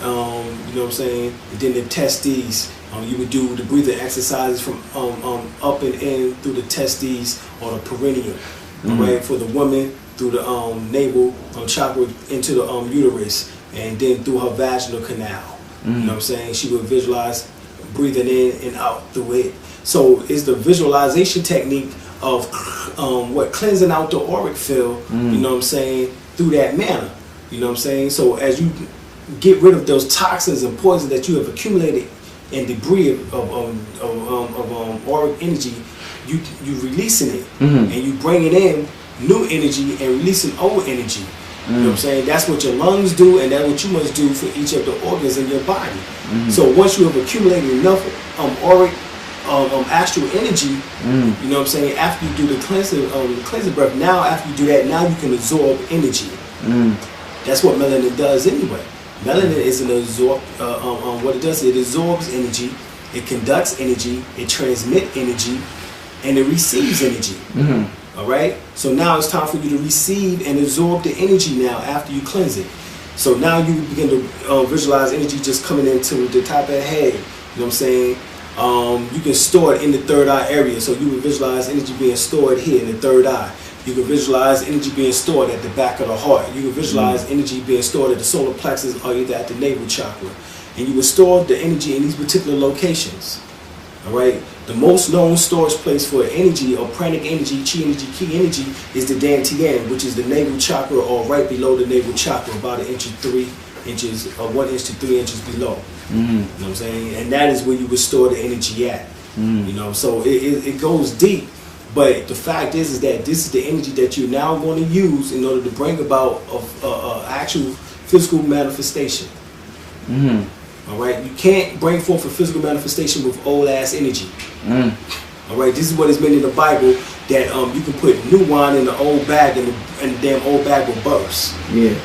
You know what I'm saying? And then the testes. You would do the breathing exercises from up and in through the testes or the perineum. Right? For the woman, through the navel chakra into the uterus, and then through her vaginal canal. You know what I'm saying? She would visualize breathing in and out through it. So it's the visualization technique of cleansing out the auric field, you know what I'm saying, through that manner. You know what I'm saying? So as you get rid of those toxins and poisons that you have accumulated and debris of auric energy, you releasing it, and you bringing in new energy and releasing old energy. You know what I'm saying? That's what your lungs do, and that's what you must do for each of the organs in your body. So once you have accumulated enough auric astral energy, you know what I'm saying, after you do the cleansing breath, now after you do that, now you can absorb energy. That's what melanin does anyway. Melanin is an absorb. What it does, it absorbs energy, it conducts energy, it transmits energy, and it receives energy. All right. So now it's time for you to receive and absorb the energy now after you cleanse it. So now you begin to visualize energy just coming into the top of the head. You know what I'm saying? You can store it in the third eye area. So you would visualize energy being stored here in the third eye. You can visualize energy being stored at the back of the heart. You can visualize energy being stored at the solar plexus or either at the navel chakra. And you would store the energy in these particular locations. All right. The most known storage place for energy or pranic energy, chi energy, ki energy is the dantian, which is the navel chakra or right below the navel chakra, about 1 inch to 3 inches or 1 inch to 3 inches below. You know what I'm saying? And that is where you would store the energy at. You know, so it goes deep. But the fact is that this is the energy that you're now going to use in order to bring about a actual physical manifestation. All right, you can't bring forth a physical manifestation with old ass energy. All right, this is what is meant in the Bible, that you can put new wine in the old bag and the damn old bag will burst. Yeah.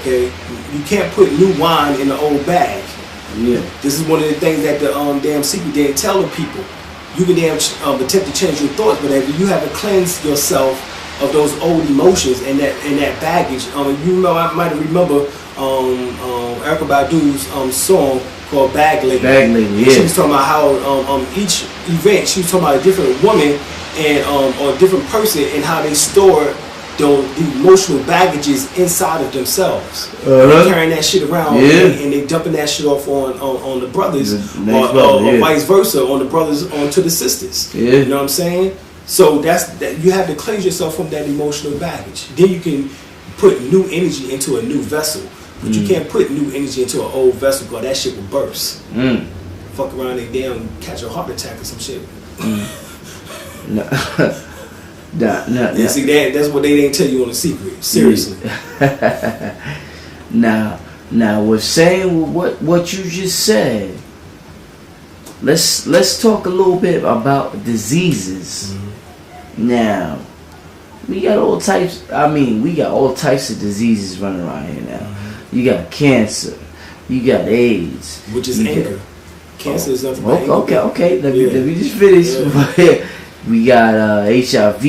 Okay, you can't put new wine in the old bag. Yeah. This is one of the things that the damn secret didn't tell the people. You can damn attempt to change your thoughts, but if you haven't cleansed yourself of those old emotions and that baggage, you know, I might remember Erykah Badu's song called Bag Lady. Bag Lady, yeah. She was talking about how each event she was talking about a different woman and or a different person and how they store the emotional baggages inside of themselves. They're carrying that shit around and they dumping that shit off on the brothers or vice versa, on the brothers onto the sisters. You know what I'm saying? So that you have to cleanse yourself from that emotional baggage. Then you can put new energy into a new vessel. But you can't put new energy into an old vessel because that shit will burst. Fuck around and damn catch a heart attack or some shit. Nah. See, that's what they didn't tell you on the secret. Seriously. Now, with saying what you just said, let's talk a little bit about diseases. Now, we got all types. I mean, we got all types of diseases running around here now. You got cancer. You got AIDS. Which is anger. Cancer is nothing but anger. Okay. Let me just finish. We got HIV.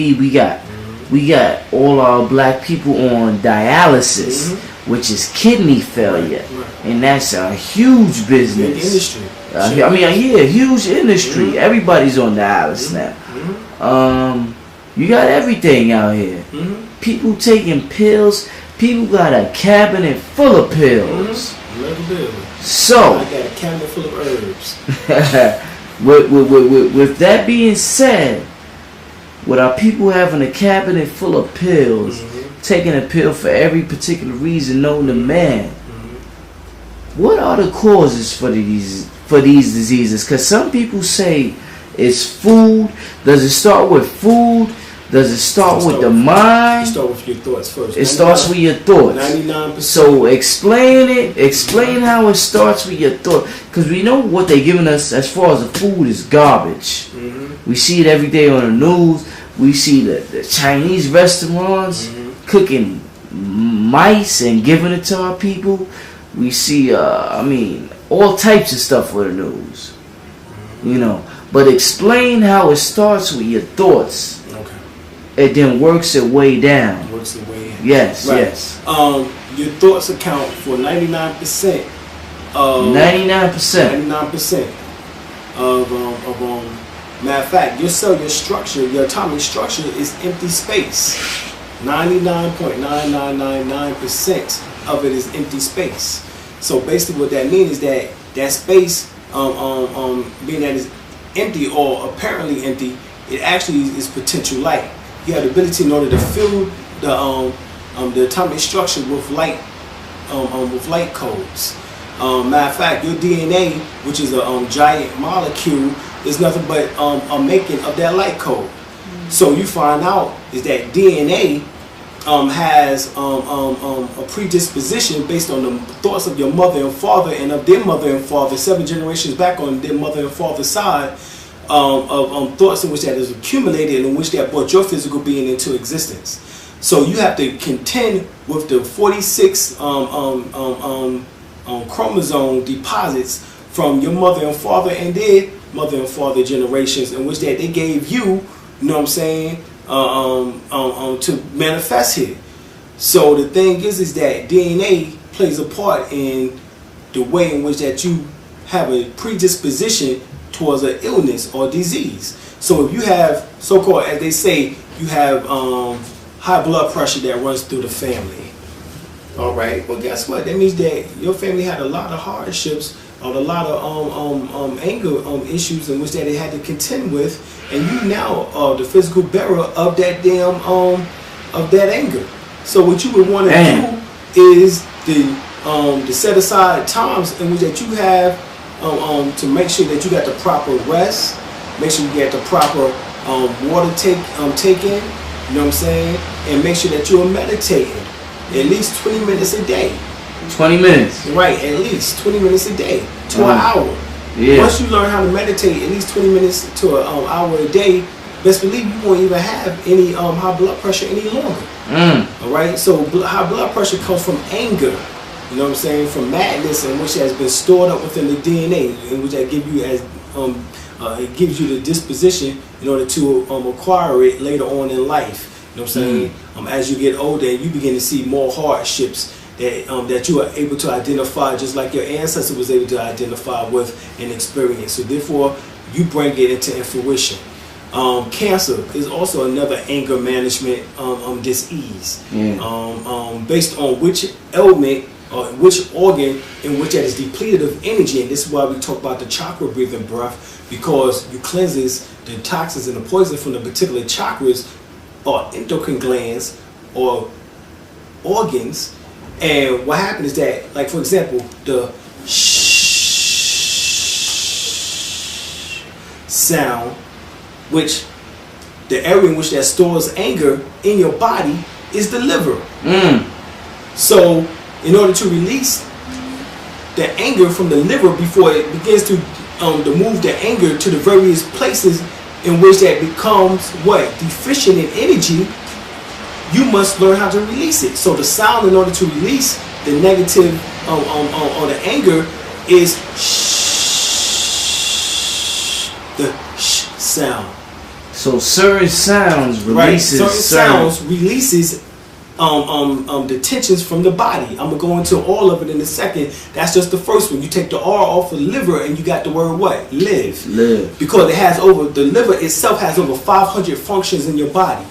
We got all our black people on dialysis, which is kidney failure, and that's a huge business. Big industry. Huge industry. Everybody's on dialysis now. You got everything out here. People taking pills. People got a cabinet full of pills. So I got a cabinet full of herbs. with that being said, with our people having a cabinet full of pills, taking a pill for every particular reason known to man, what are the causes for these diseases? Because some people say it's food. Does it start with food? Does it start with the mind? It starts with your thoughts first. It starts with your thoughts. 99%. So explain it. Explain how it starts with your thoughts. Because we know what they're giving us as far as the food is garbage. We see it every day on the news. We see the Chinese restaurants cooking mice and giving it to our people. We see, all types of stuff for the news. You know. But explain how it starts with your thoughts. It then works its way down. Works its way in. Yes, right. Yes. Your thoughts account for 99%. 99% of matter of fact, your cellular structure, your atomic structure is empty space. 99.9999% of it is empty space. So basically, what that means is that space, being that it's empty or apparently empty, it actually is potential light. You have the ability in order to fill the atomic structure with light codes. Matter of fact, your DNA, which is a giant molecule, is nothing but a making of that light code. So you find out is that DNA has a predisposition based on the thoughts of your mother and father and of their mother and father 7 generations back on their mother and father's side. Thoughts in which that is accumulated and in which that brought your physical being into existence. So you have to contend with the 46 chromosome deposits from your mother and father and their mother and father generations, in which that they gave you know what I'm saying, to manifest here. So the thing is that DNA plays a part in the way in which that you have a predisposition towards an illness or disease. So if you have so-called, as they say, you have high blood pressure that runs through the family. All right. Well, guess what? That means that your family had a lot of hardships, or a lot of anger issues in which that they had to contend with, and you now are the physical bearer of that damn of that anger. So what you would want to do is to set aside times in which that you have to make sure that you got the proper rest, Make sure you get the proper water take in. You know what I'm saying? And make sure that you're meditating at least 20 minutes a day. 20 minutes. Right, at least 20 minutes a day to an hour. Yeah. Once you learn how to meditate at least 20 minutes to an hour a day, best believe you won't even have any high blood pressure any longer. All right. So high blood pressure comes from anger. You know what I'm saying? From madness, and which has been stored up within the DNA, in which I give you as it gives you the disposition in order to acquire it later on in life. You know what I'm saying? As you get older, you begin to see more hardships that you are able to identify, just like your ancestor was able to identify with and experience. So therefore, you bring it into fruition. Cancer is also another anger management disease, based on which ailment or which organ in which that is depleted of energy. And this is why we talk about the chakra breathing breath, because you cleanses the toxins and the poison from the particular chakras or endocrine glands or organs. And what happens is that, like for example, the sound, which the area in which that stores anger in your body is the liver. So in order to release the anger from the liver before it begins to move the anger to the various places in which that becomes deficient in energy, you must learn how to release it. So the sound, in order to release the negative or the anger, is the sound. So certain sounds releases releases the tensions from the body. I'm gonna go into all of it in a second. That's just the first one. You take the R off of the liver and you got the word what? Live. Because it has the liver itself has over 500 functions in your body.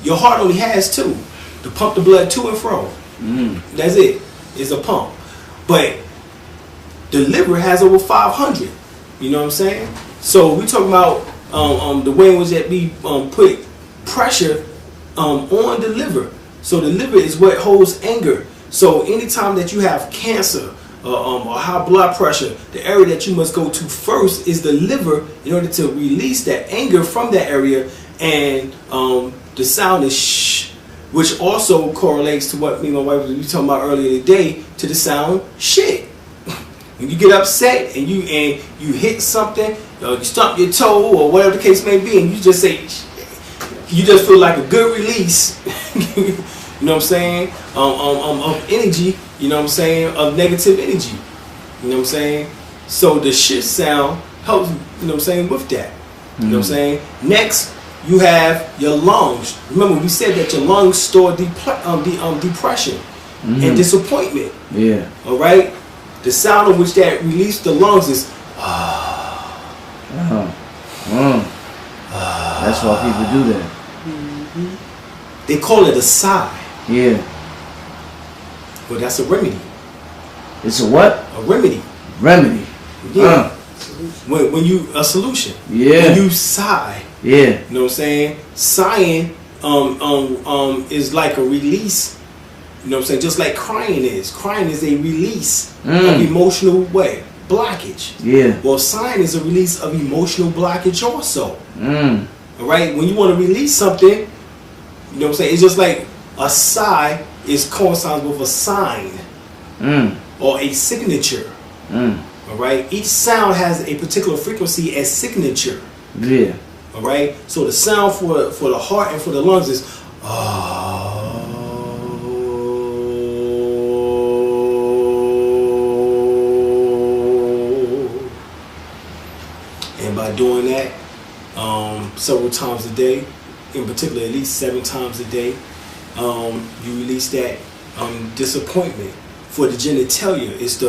Your heart only has 2 to pump the blood to and fro. That's it. It's a pump. But the liver has over 500. You know what I'm saying? So we talking about the way in which that we put pressure on the liver. So the liver is what holds anger. So anytime that you have cancer or high blood pressure, the area that you must go to first is the liver in order to release that anger from that area. And the sound is shh, which also correlates to what me and my wife were talking about earlier today, to the sound shit. When you get upset and you hit something, you stump your toe or whatever the case may be, and you just say, you just feel like a good release. You know what I'm saying? Of energy. You know what I'm saying? Of negative energy. You know what I'm saying? So the shit sound helps. You know what I'm saying? With that. You know what I'm saying? Next, you have your lungs. Remember, we said that your lungs store depression and disappointment. Yeah. All right. The sound of which that release the lungs is. That's why people do that. They call it a sigh. Yeah. But that's a remedy. It's a what? A remedy. Remedy. Yeah. When you a solution. Yeah. When you sigh. Yeah. You know what I'm saying? Sighing is like a release. You know what I'm saying? Just like crying is. Crying is a release of emotional blockage. Yeah. Well, sighing is a release of emotional blockage also. All right? When you want to release something, you know what I'm saying? It's just like a sigh is coincides with a sign or a signature. All right? Each sound has a particular frequency as signature. Yeah. All right? So the sound for the heart and for the lungs is and by doing that several times a day, in particular at least 7 times a day, you release that disappointment. For the genitalia, it's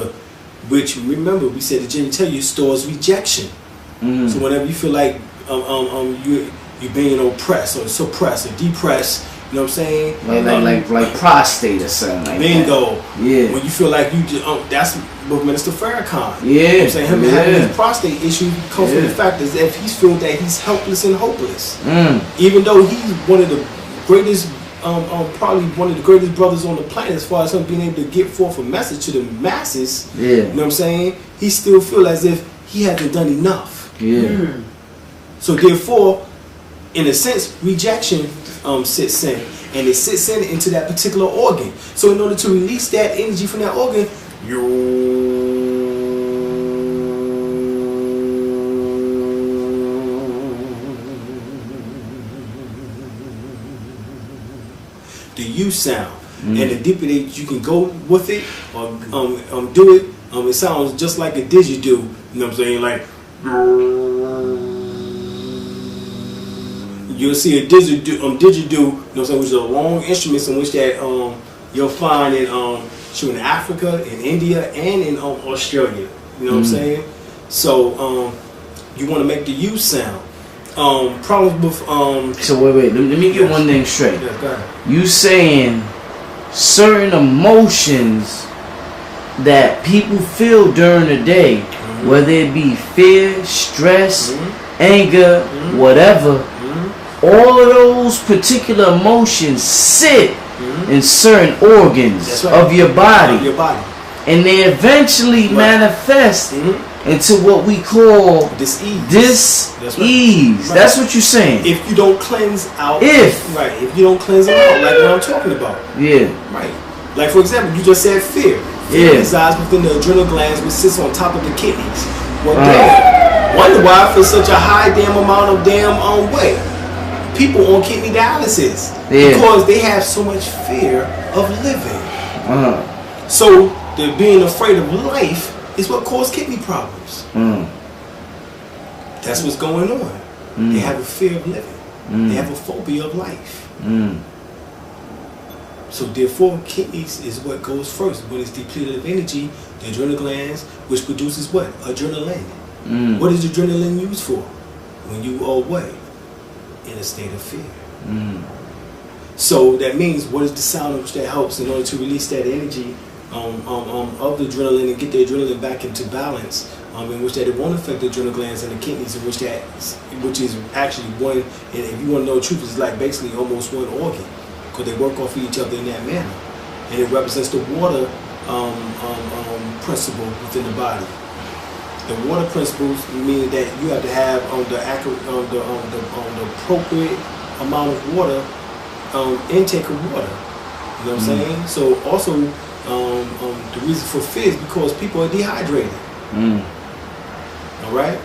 which remember we said the genitalia stores rejection. So whenever you feel like you're being oppressed or suppressed or depressed, you know what I'm saying? Like prostate or something like bingo. that. Yeah. When you feel like you just, that's what Minister Farrakhan. Yeah. You know what I'm saying? Him having his prostate issue comes from the fact that if he's feeling that he's helpless and hopeless. Even though he's one of the greatest, probably one of the greatest brothers on the planet as far as him being able to get forth a message to the masses. Yeah. You know what I'm saying? He still feel as if he hasn't done enough. Yeah. So therefore, in a sense, rejection sits in, and it sits into that particular organ. So in order to release that energy from that organ, the U sound, and the deeper that you can go with it or do it, it sounds just like a didgeridoo. You know what I'm saying? Like you'll see a didgeridoo, you know what I'm saying, which is a long instrument in which that you'll find in in Africa, in India, and in Australia. You know what I'm saying? So you want to make the U sound. Problems with So wait, let me get one thing straight. Yeah, go ahead. You saying certain emotions that people feel during the day, whether it be fear, stress, anger, whatever, all of those particular emotions sit in certain organs of your body. And they eventually manifest into what we call dis-ease. That's what you're saying. If you don't cleanse out, if you don't cleanse them out, like what I'm talking about. Yeah. Right. Like for example, you just said fear. Fear resides within the adrenal glands, which sits on top of the kidneys. Well, damn. Wonder why I feel such a high damn amount of weight. People on kidney dialysis because they have so much fear of living. So the being afraid of life is what causes kidney problems. That's what's going on. They have a fear of living. They have a phobia of life. So therefore, kidneys is what goes first. When it's depleted of energy, the adrenal glands, which produces what? Adrenaline. What is adrenaline used for? When you are what? In a state of fear. So that means, what is the sound which that helps in order to release that energy of the adrenaline and get the adrenaline back into balance, in which that it won't affect the adrenal glands and the kidneys, in which is actually one, and if you want to know the truth, it's like basically almost one organ, because they work off of each other in that manner, and it represents the water principle within the body. The water principles mean that you have to have the appropriate amount of water, intake of water. You know what I'm saying? So also, the reason for fear is because people are dehydrated. All right.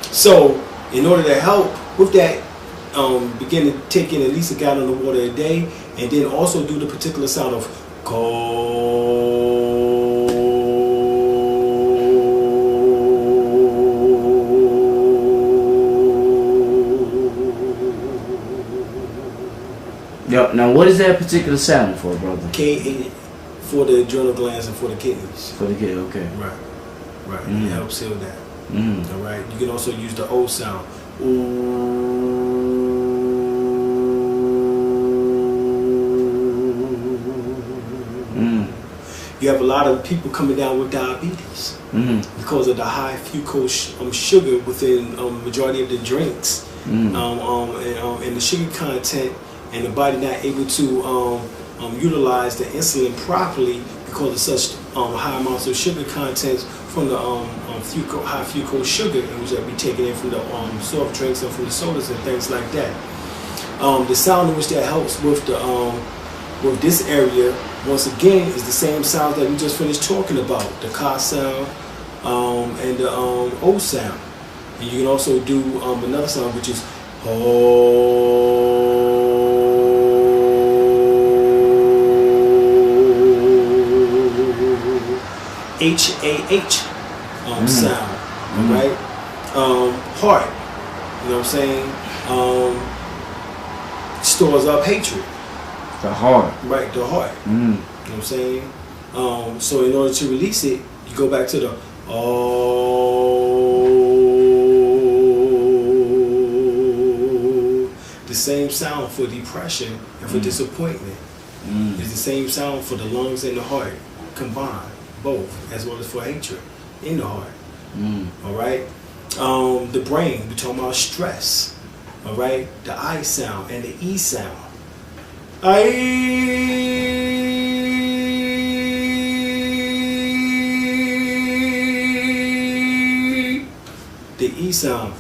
So in order to help with that, begin to take in at least a gallon of water a day, and then also do the particular sound of Now what is that particular sound for, brother? K for the adrenal glands and for the kidneys. For the kid, okay. Right. It helps heal that. All right. You can also use the O sound. You have a lot of people coming down with diabetes because of the high fructose sugar within majority of the drinks, and the sugar content, and the body not able to utilize the insulin properly because of such high amounts of sugar content from the high fructose sugar, which that be taken in from the soft drinks and from the sodas and things like that. The sound in which that helps with the with this area, once again, is the same sound that we just finished talking about, the Ka sound and the O sound. And you can also do another sound, which is H-A-H sound, right? Heart, you know what I'm saying? Stores up hatred. The heart. Right, the heart. You know what I'm saying? So in order to release it, you go back to the the same sound for depression and for disappointment. It's the same sound for the lungs and the heart combined, both, as well as for hatred in the heart. All right? The brain, we're talking about stress. All right? The I sound and the E sound. The E sound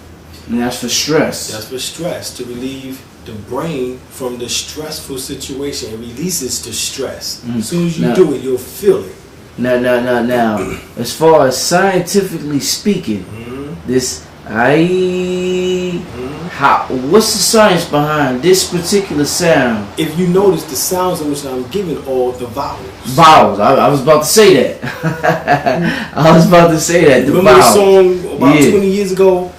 And that's for stress. That's for stress, to relieve the brain from the stressful situation. It releases the stress. As soon as you do it, you'll feel it. Now, as far as scientifically speaking, what's the science behind this particular sound? If you notice the sounds in which I'm giving all the vowels. Vowels. I was about to say that. I was about to say that. Remember the song about 20 years ago?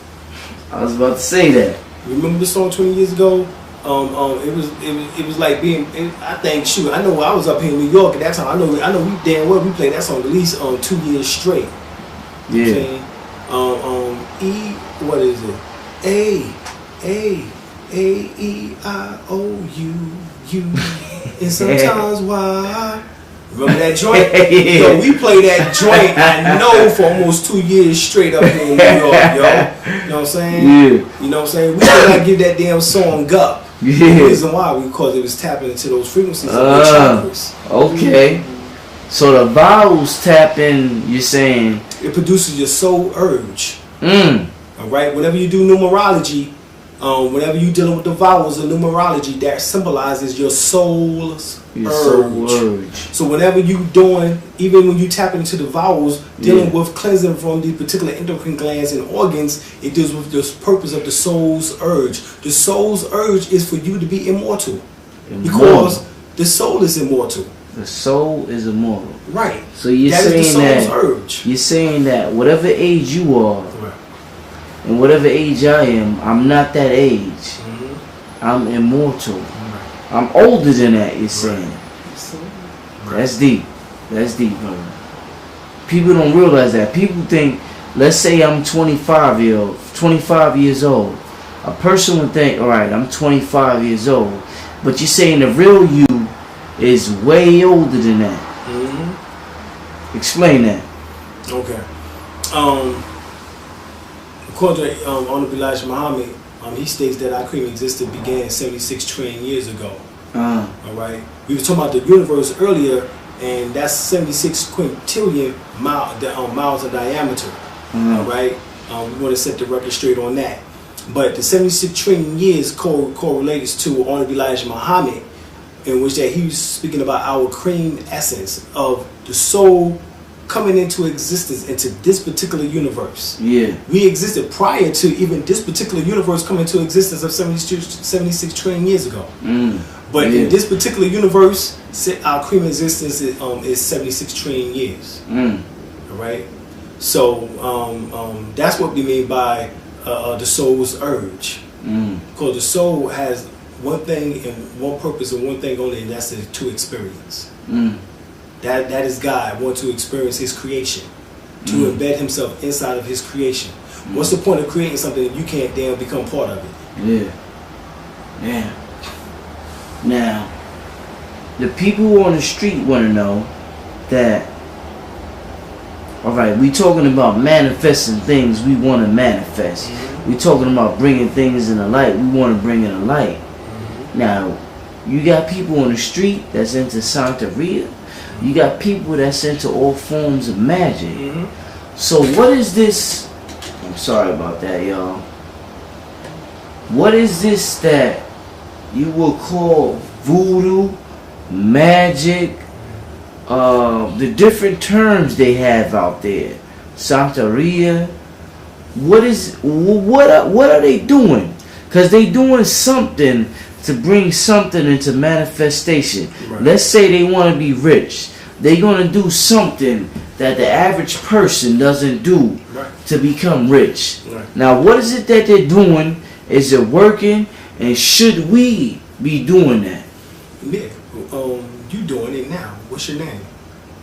I was about to say that. Remember the song 20 years ago? It was like being. I think I know I was up here in New York at that time. I know we damn well we played that song at least 2 years straight. You know what I'm saying? What is it? A-E-I-O-U. And sometimes why? Remember that joint? Yo, we play that joint, I know, for almost 2 years straight up here in New York, yo. You know what I'm saying? Yeah. You know what I'm saying? We did not give that damn song up. Yeah. The reason why? Because it was tapping into those frequencies of the chakras. Okay. So the vowels tap in, you're saying? It produces your soul urge. Alright? Whenever you do numerology, whenever you're dealing with the vowels of numerology, that symbolizes your soul's urge. So whenever you doing, even when you tap into the vowels, dealing with cleansing from the particular endocrine glands and organs, it deals with the purpose of the soul's urge. The soul's urge is for you to be immortal. Because the soul is immortal. The soul is immortal. Right. So you're saying that whatever age you are, and whatever age I am, I'm not that age. I'm immortal. I'm older than that, you're saying. That's deep. That's deep, brother. People don't realize that. People think, let's say I'm 25 years old. A person would think, alright, I'm 25 years old. But you're saying the real you is way older than that. Explain that. Okay. According to Honorable Elijah Muhammad, he states that our cream existed began 76 trillion years ago. Alright? We were talking about the universe earlier, and that's 76 quintillion miles in diameter. Alright? We want to set the record straight on that. But the 76 trillion years correlates to Honorable Elijah Muhammad, in which that he was speaking about our cream essence of the soul coming into existence into this particular universe. Yeah. We existed prior to even this particular universe coming into existence of 76 trillion years ago. But in this particular universe, our cream existence is 76 trillion years. Alright? So that's what we mean by the soul's urge. Because the soul has one thing and one purpose and one thing only, and that's to experience. That is God, want to experience His creation, to embed Himself inside of His creation. What's the point of creating something if you can't damn become part of it? Yeah. Now, the people on the street want to know that, alright, we talking about manifesting things we want to manifest. We talking about bringing things in the light we want to bring in the light. Now, you got people on the street that's into Santeria. You got people that's into all forms of magic. So what is this? I'm sorry about that, y'all. What is this that you will call voodoo, magic, the different terms they have out there? Santeria. What are they doing? Because they doing something to bring something into manifestation. Let's say they want to be rich. They're going to do something that the average person doesn't do to become rich. Now, what is it that they're doing? Is it working? And should we be doing that? Yeah. You doing it now. What's your name?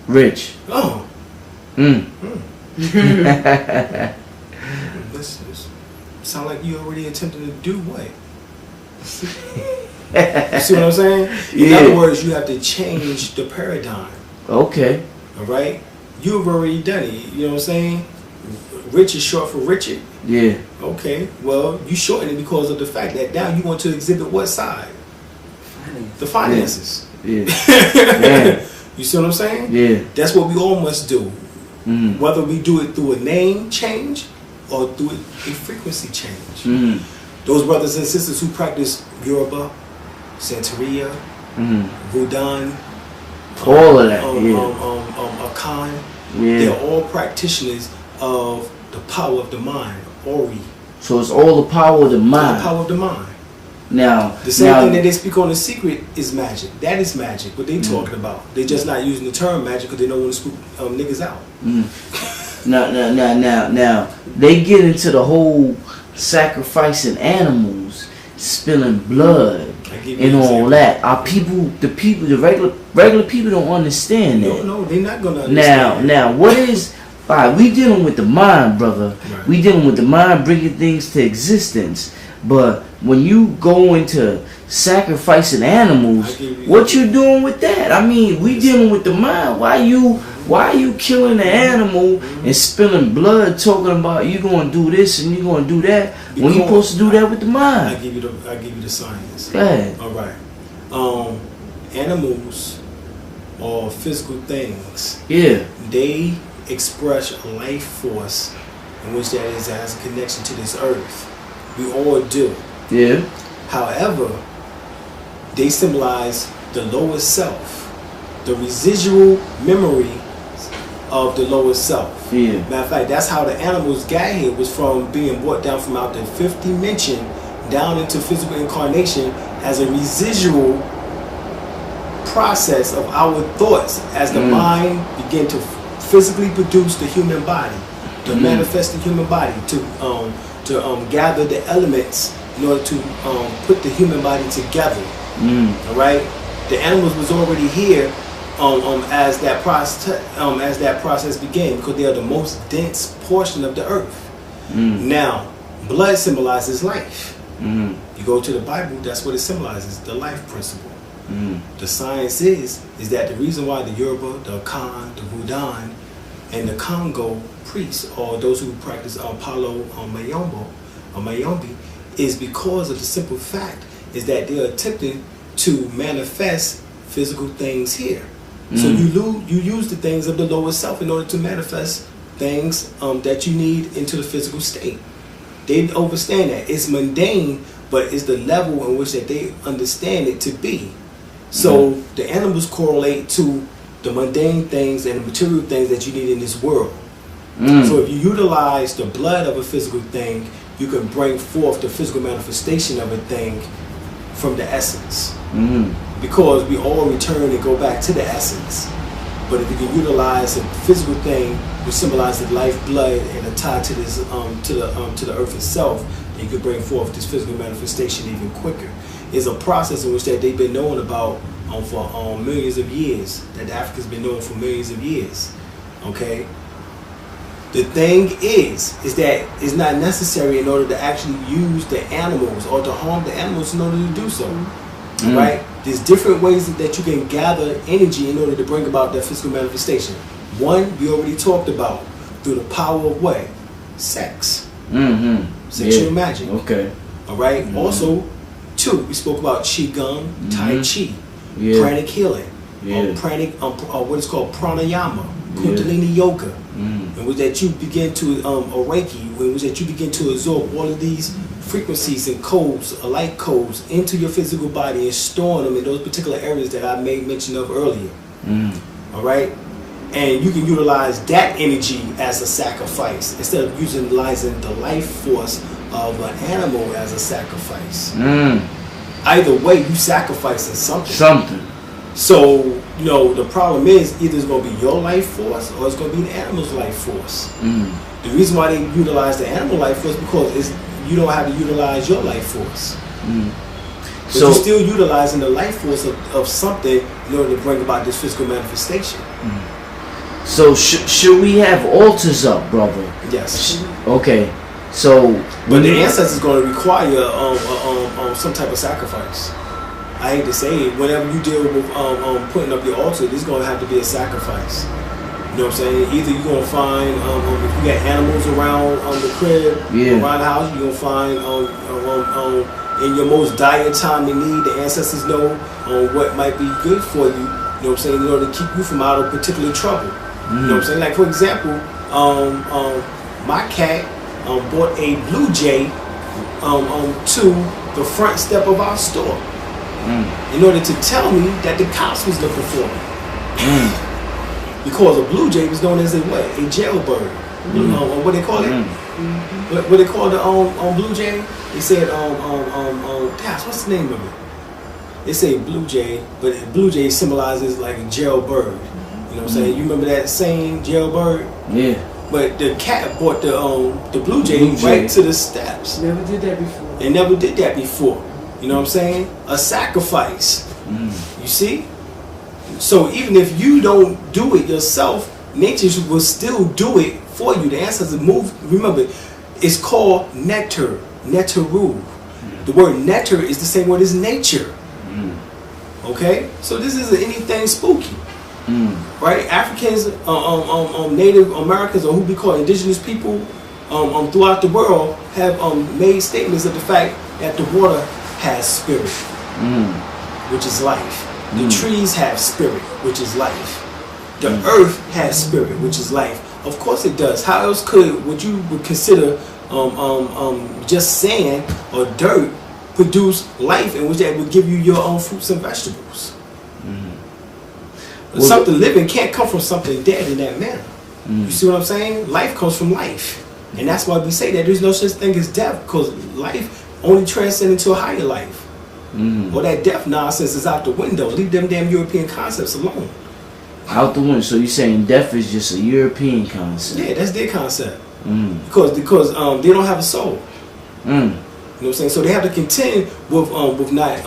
Rich. Oh. This sound like you already attempted to do what? You see what I'm saying? In other words, you have to change the paradigm. Okay. Alright? You've already done it. You know what I'm saying? Rich is short for Richard. Yeah. Okay. Well, you shorten it because of the fact that now you want to exhibit what side? The finances. Yeah. You see what I'm saying? Yeah. That's what we all must do. Whether we do it through a name change or through a frequency change. Those brothers and sisters who practice Yoruba, Santeria, Voodoo, all of that, Akan, they're all practitioners of the power of the mind, Ori. So it's all the power of the mind. The power of the mind. Now, the same thing that they speak on The Secret is magic. That is magic. What they talking about? They just not using the term magic because they don't want to spook niggas out. Now, they get into the whole sacrificing animals, spilling blood, and all that. Our people, the regular people don't understand that. No, they're not gonna understand. Now, what is? Alright, we dealing with the mind, brother. Right. We dealing with the mind bringing things to existence. But when you go into sacrificing animals, what you doing with that? I mean, we dealing with the mind. Why are you killing the animal and spilling blood, talking about you gonna do this and you gonna do that when you supposed to do that with the mind? I give you the science. Go ahead. All right. Animals are physical things. Yeah. They express a life force in which that has a connection to this earth. We all do. Yeah. However, they symbolize the lower self, the residual memory of the lower self. Yeah. Matter of fact, that's how the animals got here, was from being brought down from out the fifth dimension down into physical incarnation as a residual process of our thoughts as the mind began to physically produce the human body, to manifest the human body, to gather the elements in order to put the human body together. All right, the animals was already here as that process began, because they are the most dense portion of the earth. Now, blood symbolizes life. You go to the Bible, that's what it symbolizes, the life principle. The science is that the reason why the Yoruba, the Akan, the Voodoo, and the Congo priests, or those who practice Apollo Mayombe, is because of the simple fact is that they're attempting to manifest physical things here. So you use the things of the lower self in order to manifest things that you need into the physical state. They understand that it's mundane, but it's the level in which that they understand it to be. So the animals correlate to the mundane things and the material things that you need in this world. So if you utilize the blood of a physical thing, you can bring forth the physical manifestation of a thing from the essence. Because we all return and go back to the essence. But if you can utilize a physical thing which symbolizes life, blood, and a tie to this to the earth itself, you can bring forth this physical manifestation even quicker. It's a process in which that they've been known about for millions of years. That Africa's been known for millions of years. Okay. The thing is that it's not necessary in order to actually use the animals or to harm the animals in order to do so. Right? There's different ways that you can gather energy in order to bring about that physical manifestation. One, we already talked about, through the power of what? Sex. Sexual magic. Okay. All right. Also, two, we spoke about Qigong, Tai Chi, pranic healing, what is called pranayama, Kundalini yoga, in which that you begin to Reiki, in which that you begin to absorb all of these frequencies and codes, light codes, into your physical body and storing them in those particular areas that I made mention of earlier. All right, and you can utilize that energy as a sacrifice instead of utilizing the life force of an animal as a sacrifice. Either way, you sacrificing something. So, you know, the problem is either it's going to be your life force or it's going to be the animal's life force. The reason why they utilize the animal life force because you don't have to utilize your life force. But so you're still utilizing the life force of something in order to bring about this physical manifestation. So should we have altars up, brother? Yes. Okay. So, but the ancestors is going to require some type of sacrifice. I hate to say it. Whenever you deal with putting up your altar, there's going to have to be a sacrifice. You know what I'm saying? Either you're going to find, if you got animals around the crib, around the house, you're going to find in your most dire time of need, the ancestors know what might be good for you. You know what I'm saying? In order to keep you from out of particular trouble. You know what I'm saying? Like, for example, my cat brought a blue jay to the front step of our store in order to tell me that the cops was looking for me. Because a blue jay was known as a what? A jailbird. What they call it? What they call the blue jay? They said gosh, what's the name of it? They say blue jay, but blue jay symbolizes like a jailbird. You know what I'm saying? You remember that saying, jailbird? Yeah. But the cat brought the blue jay right to the steps. Never did that before. They never did that before. You know what I'm saying? A sacrifice. You see? So even if you don't do it yourself, nature will still do it for you. The ancestors move. Remember, it's called nectar. Netaru. The word nectar is the same word as nature. Okay? So this isn't anything spooky. Right? Africans, Native Americans, or who we call indigenous people throughout the world have made statements of the fact that the water has spirit, which is life. The trees have spirit, which is life. The earth has spirit, which is life. Of course it does. How else would you consider just sand or dirt produce life in which that would give you your own fruits and vegetables? Well, something living can't come from something dead in that manner. You see what I'm saying? Life comes from life. And that's why we say that there's no such thing as death, because life only transcends into a higher life. Or that death nonsense is out the window. Leave them damn European concepts alone. Out the window. So you're saying death is just a European concept? Yeah, that's their concept. Because they don't have a soul. You know what I'm saying? So they have to contend with not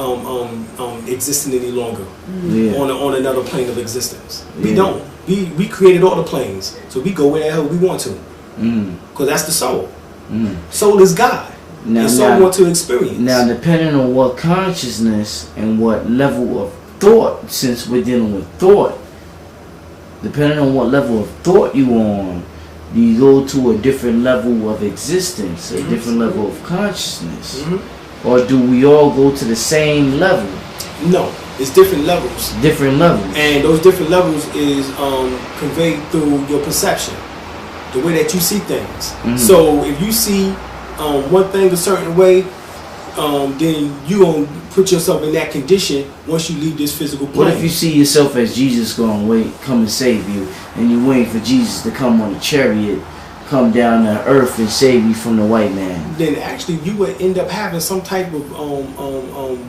existing any longer on another plane of existence. We don't. We created all the planes, so we go where the hell we want to. Because that's the soul. Soul is God. And soul want to experience. Now, depending on what consciousness and what level of thought, since we're dealing with thought, depending on what level of thought you on, you go to a different level of existence, a different level of consciousness, or do we all go to the same level? No, it's different levels. Different levels. And those different levels is conveyed through your perception, the way that you see things. So if you see one thing a certain way, then you gonna put yourself in that condition once you leave this physical plane. What if you see yourself as Jesus going to come and save you, and you're waiting for Jesus to come on a chariot, come down to earth and save you from the white man? Then actually you would end up having some type of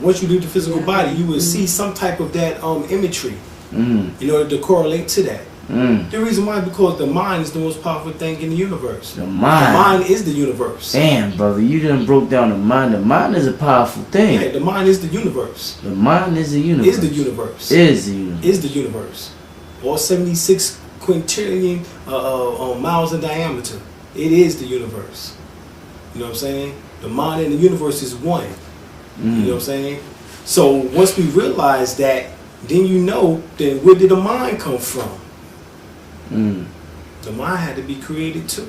once you leave the physical body, you would see some type of that imagery in order to correlate to that. The reason why, because the mind is the most powerful thing in the universe. The mind is the universe. Damn, brother, you done broke down the mind. The mind is a powerful thing. Yeah, the mind is the universe. The mind is the universe. Is the universe. Is the universe. Is the universe. All 76 quintillion miles in diameter. It is the universe. You know what I'm saying? The mind and the universe is one. You know what I'm saying? So once we realize that, then you know, then where did the mind come from? The mind had to be created too.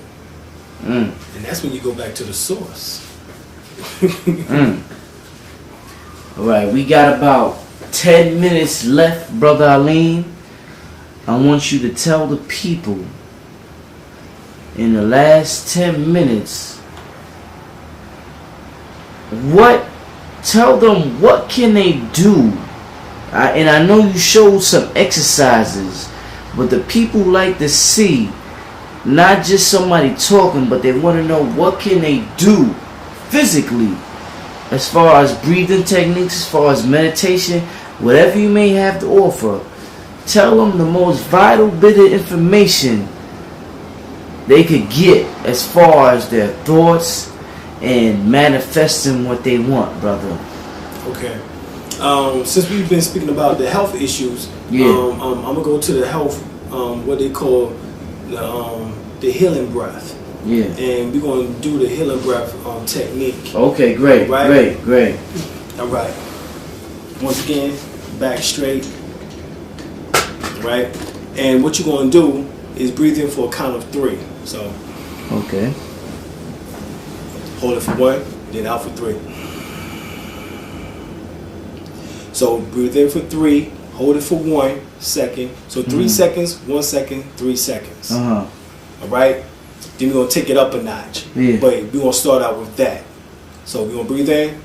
And that's when you go back to the source. Alright, we got about 10 minutes left, Brother Alim. I want you to tell the people in the last 10 minutes tell them what can they do. And I know you showed some exercises, but the people like to see not just somebody talking, but they want to know what can they do physically, as far as breathing techniques, as far as meditation, whatever you may have to offer. Tell them the most vital bit of information they could get as far as their thoughts and manifesting what they want, brother. Okay. Since we've been speaking about the health issues, I'm gonna go to the health, what they call the healing breath. Yeah. And we're gonna do the healing breath technique. Okay, great, right? Great. All right. Once again, back straight. Right. And what you're gonna do is breathe in for a count of 3. So. Okay. Hold it for 1, then out for 3. So breathe in for 3, hold it for 1 second. So 3 seconds, 1 second, 3 seconds. All right. Then we're gonna take it up a notch. Yeah. But we're gonna start out with that. So we're gonna breathe in.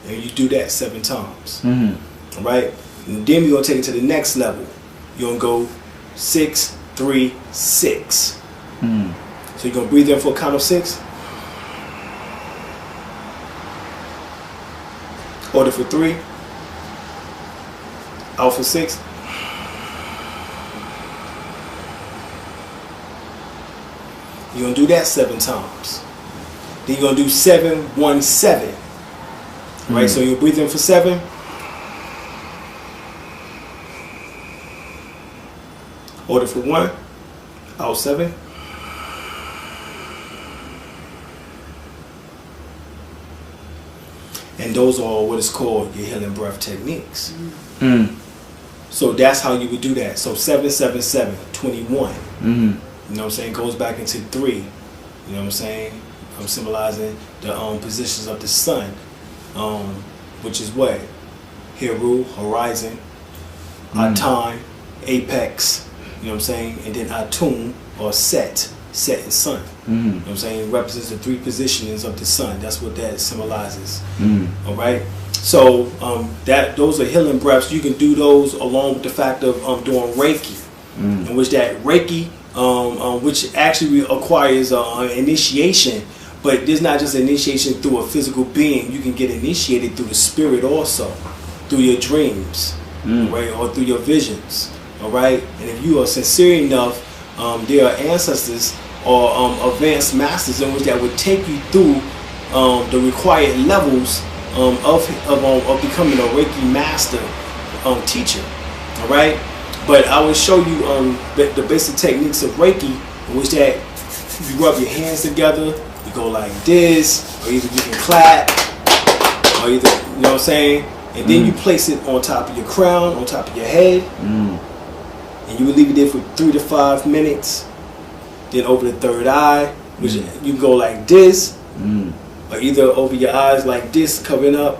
And you do that 7 times. All right? And then we're gonna take it to the next level. You're gonna go 6, 3, 6. So you're gonna breathe in for a count of 6. Hold it for 3. Out for 6. You're gonna do that 7 times. Then you're gonna do 7, 1, 7. Right? So you'll breathe in for 7. Hold it for 1. Out 7. And those are what is called your healing breath techniques. So that's how you would do that. So 7, 7, 7, 21. You know what I'm saying? Goes back into 3. You know what I'm saying? I'm symbolizing the positions of the sun, which is what? Heru, horizon, Atam, apex. You know what I'm saying? And then Atum, or set and sun. You know what I'm saying? It represents the 3 positionings of the sun. That's what that symbolizes. All right? So those are healing breaths. You can do those along with the fact of doing Reiki, in which that Reiki, which actually requires initiation, but there's not just initiation through a physical being. You can get initiated through the spirit also, through your dreams, right, or through your visions. All right, and if you are sincere enough, there are ancestors or advanced masters in which that would take you through the required levels of becoming a Reiki master teacher. All right, but I will show you the basic techniques of Reiki, in which that you rub your hands together, you go like this, or either you can clap, or either, you know what I'm saying, and then you place it on top of your crown, on top of your head, and you would leave it there for 3 to 5 minutes. Then over the third eye, which you can go like this, or either over your eyes like this, covering up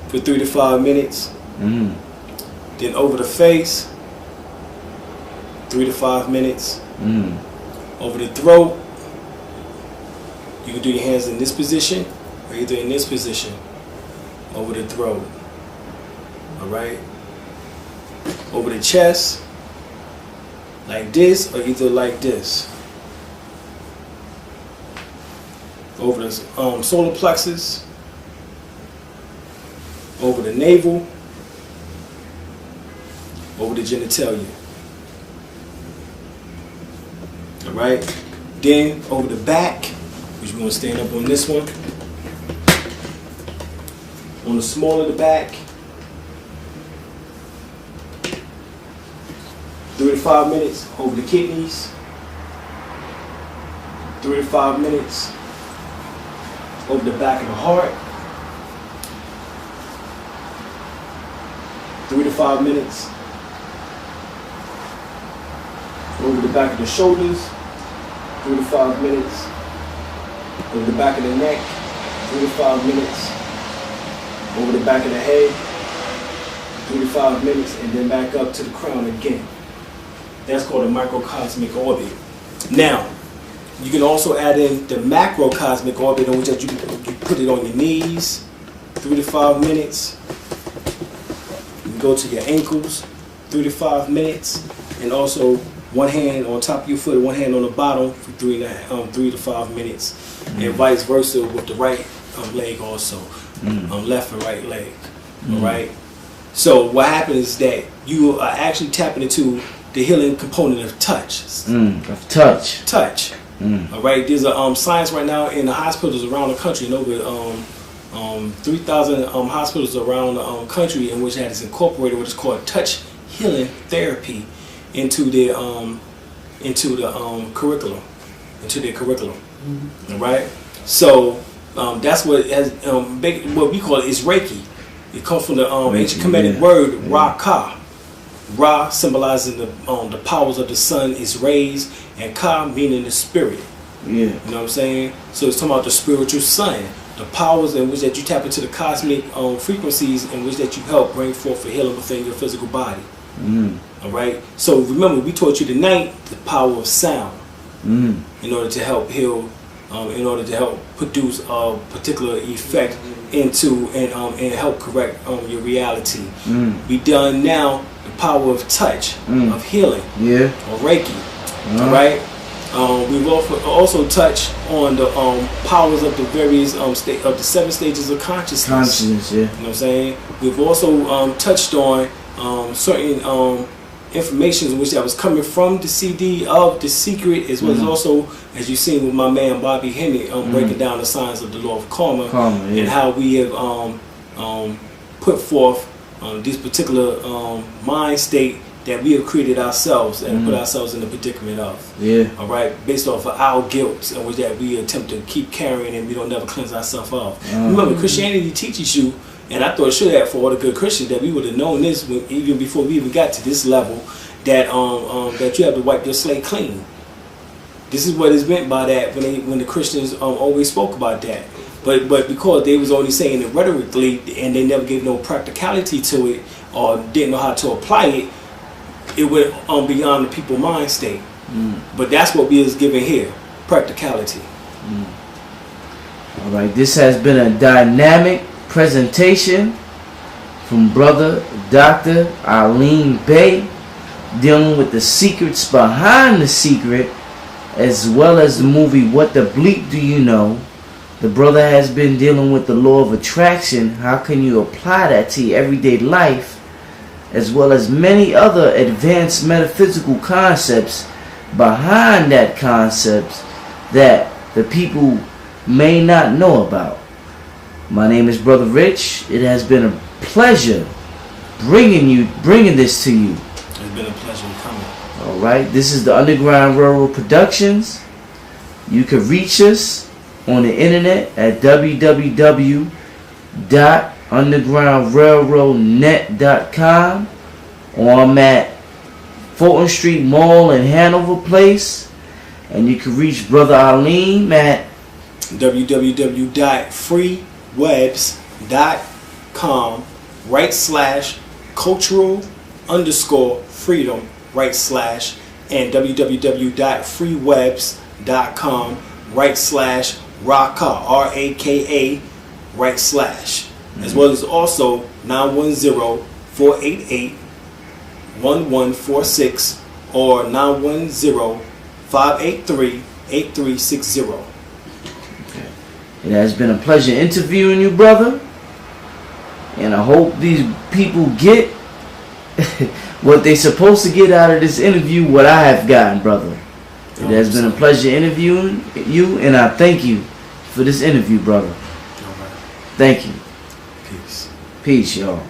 for 3 to 5 minutes. Then over the face, 3 to 5 minutes. Over the throat, you can do your hands in this position, or either in this position, over the throat. All right. Over the chest, like this, or either like this. Over the solar plexus, over the navel, over the genitalia. All right. Then over the back, which we're going to stand up on this one. On the small of the back, 3 to 5 minutes over the kidneys. 3 to 5 minutes over the back of the heart. 3 to 5 minutes over the back of the shoulders. 3 to 5 minutes over the back of the neck. 3 to 5 minutes over the back of the head. 3 to 5 minutes, and then back up to the crown again. That's called a microcosmic orbit. Now, you can also add in the macrocosmic orbit, in which you put it on your knees, 3 to 5 minutes. You go to your ankles, 3 to 5 minutes, and also one hand on top of your foot, one hand on the bottom for 3 to 5 minutes, and vice versa with the right leg also, left and right leg. All right. So what happens is that you are actually tapping into the healing component of touch. Of touch. Touch. All right. There's a science right now in the hospitals around the country, and over 3,000 hospitals around the country, in which that is incorporated what is called touch healing therapy into their curriculum, into their curriculum. All right. So that's what has what we call it is Reiki. It comes from the ancient Kemetic word Ra-Ka. Ra symbolizing the powers of the sun is rays, and Ka meaning the spirit. Yeah. You know what I'm saying? So it's talking about the spiritual sun, the powers in which that you tap into the cosmic frequencies in which that you help bring forth a healing within your physical body. All right. So remember, we taught you tonight the power of sound in order to help heal, in order to help produce a particular effect into and help correct your reality. We done now the power of touch, of healing, or Reiki. All right. We've also touched on the powers of the various of the 7 stages of consciousness. Yeah. You know what I'm saying? We've also touched on certain information which that was coming from the CD of The Secret, as well as also, as you've seen with my man Bobby Henney, breaking down the signs of the law of karma, and how we have put forth this particular mind state that we have created ourselves and put ourselves in the predicament of. Yeah. All right, based off of our guilt, and which that we attempt to keep carrying, and we don't never cleanse ourselves of. Remember, Christianity teaches you, and I thought it should have for all the good Christians, that we would have known this even before we even got to this level, that that you have to wipe your slate clean. This is what is meant by that when the Christians always spoke about that. But because they was only saying it rhetorically and they never gave no practicality to it or didn't know how to apply it, it went beyond the people mind state. But that's what we is given here, practicality. All right, this has been a dynamic presentation from Brother Dr. Alim Bey, dealing with the secrets behind the secret, as well as the movie What the Bleep Do You Know. The brother has been dealing with the law of attraction. How can you apply that to your everyday life, as well as many other advanced metaphysical concepts behind that concepts that the people may not know about. My name is Brother Rich. It has been a pleasure bringing this to you. It's been a pleasure coming. All right, this is the Underground Railroad Productions. You can reach us on the internet at www.undergroundrailroadnet.com, or I'm at Fulton Street Mall in Hanover Place, and you can reach Brother Alim at www.freewebs.com/cultural_freedom and www.freewebs.com/raka, as well as also 910-488-1146 or 910-583-8360. It has been a pleasure interviewing you, brother, and I hope these people get what they're supposed to get out of this interview, what I have gotten, brother. It has been a pleasure interviewing you, and I thank you for this interview, brother. Thank you. Peace. Peace, y'all.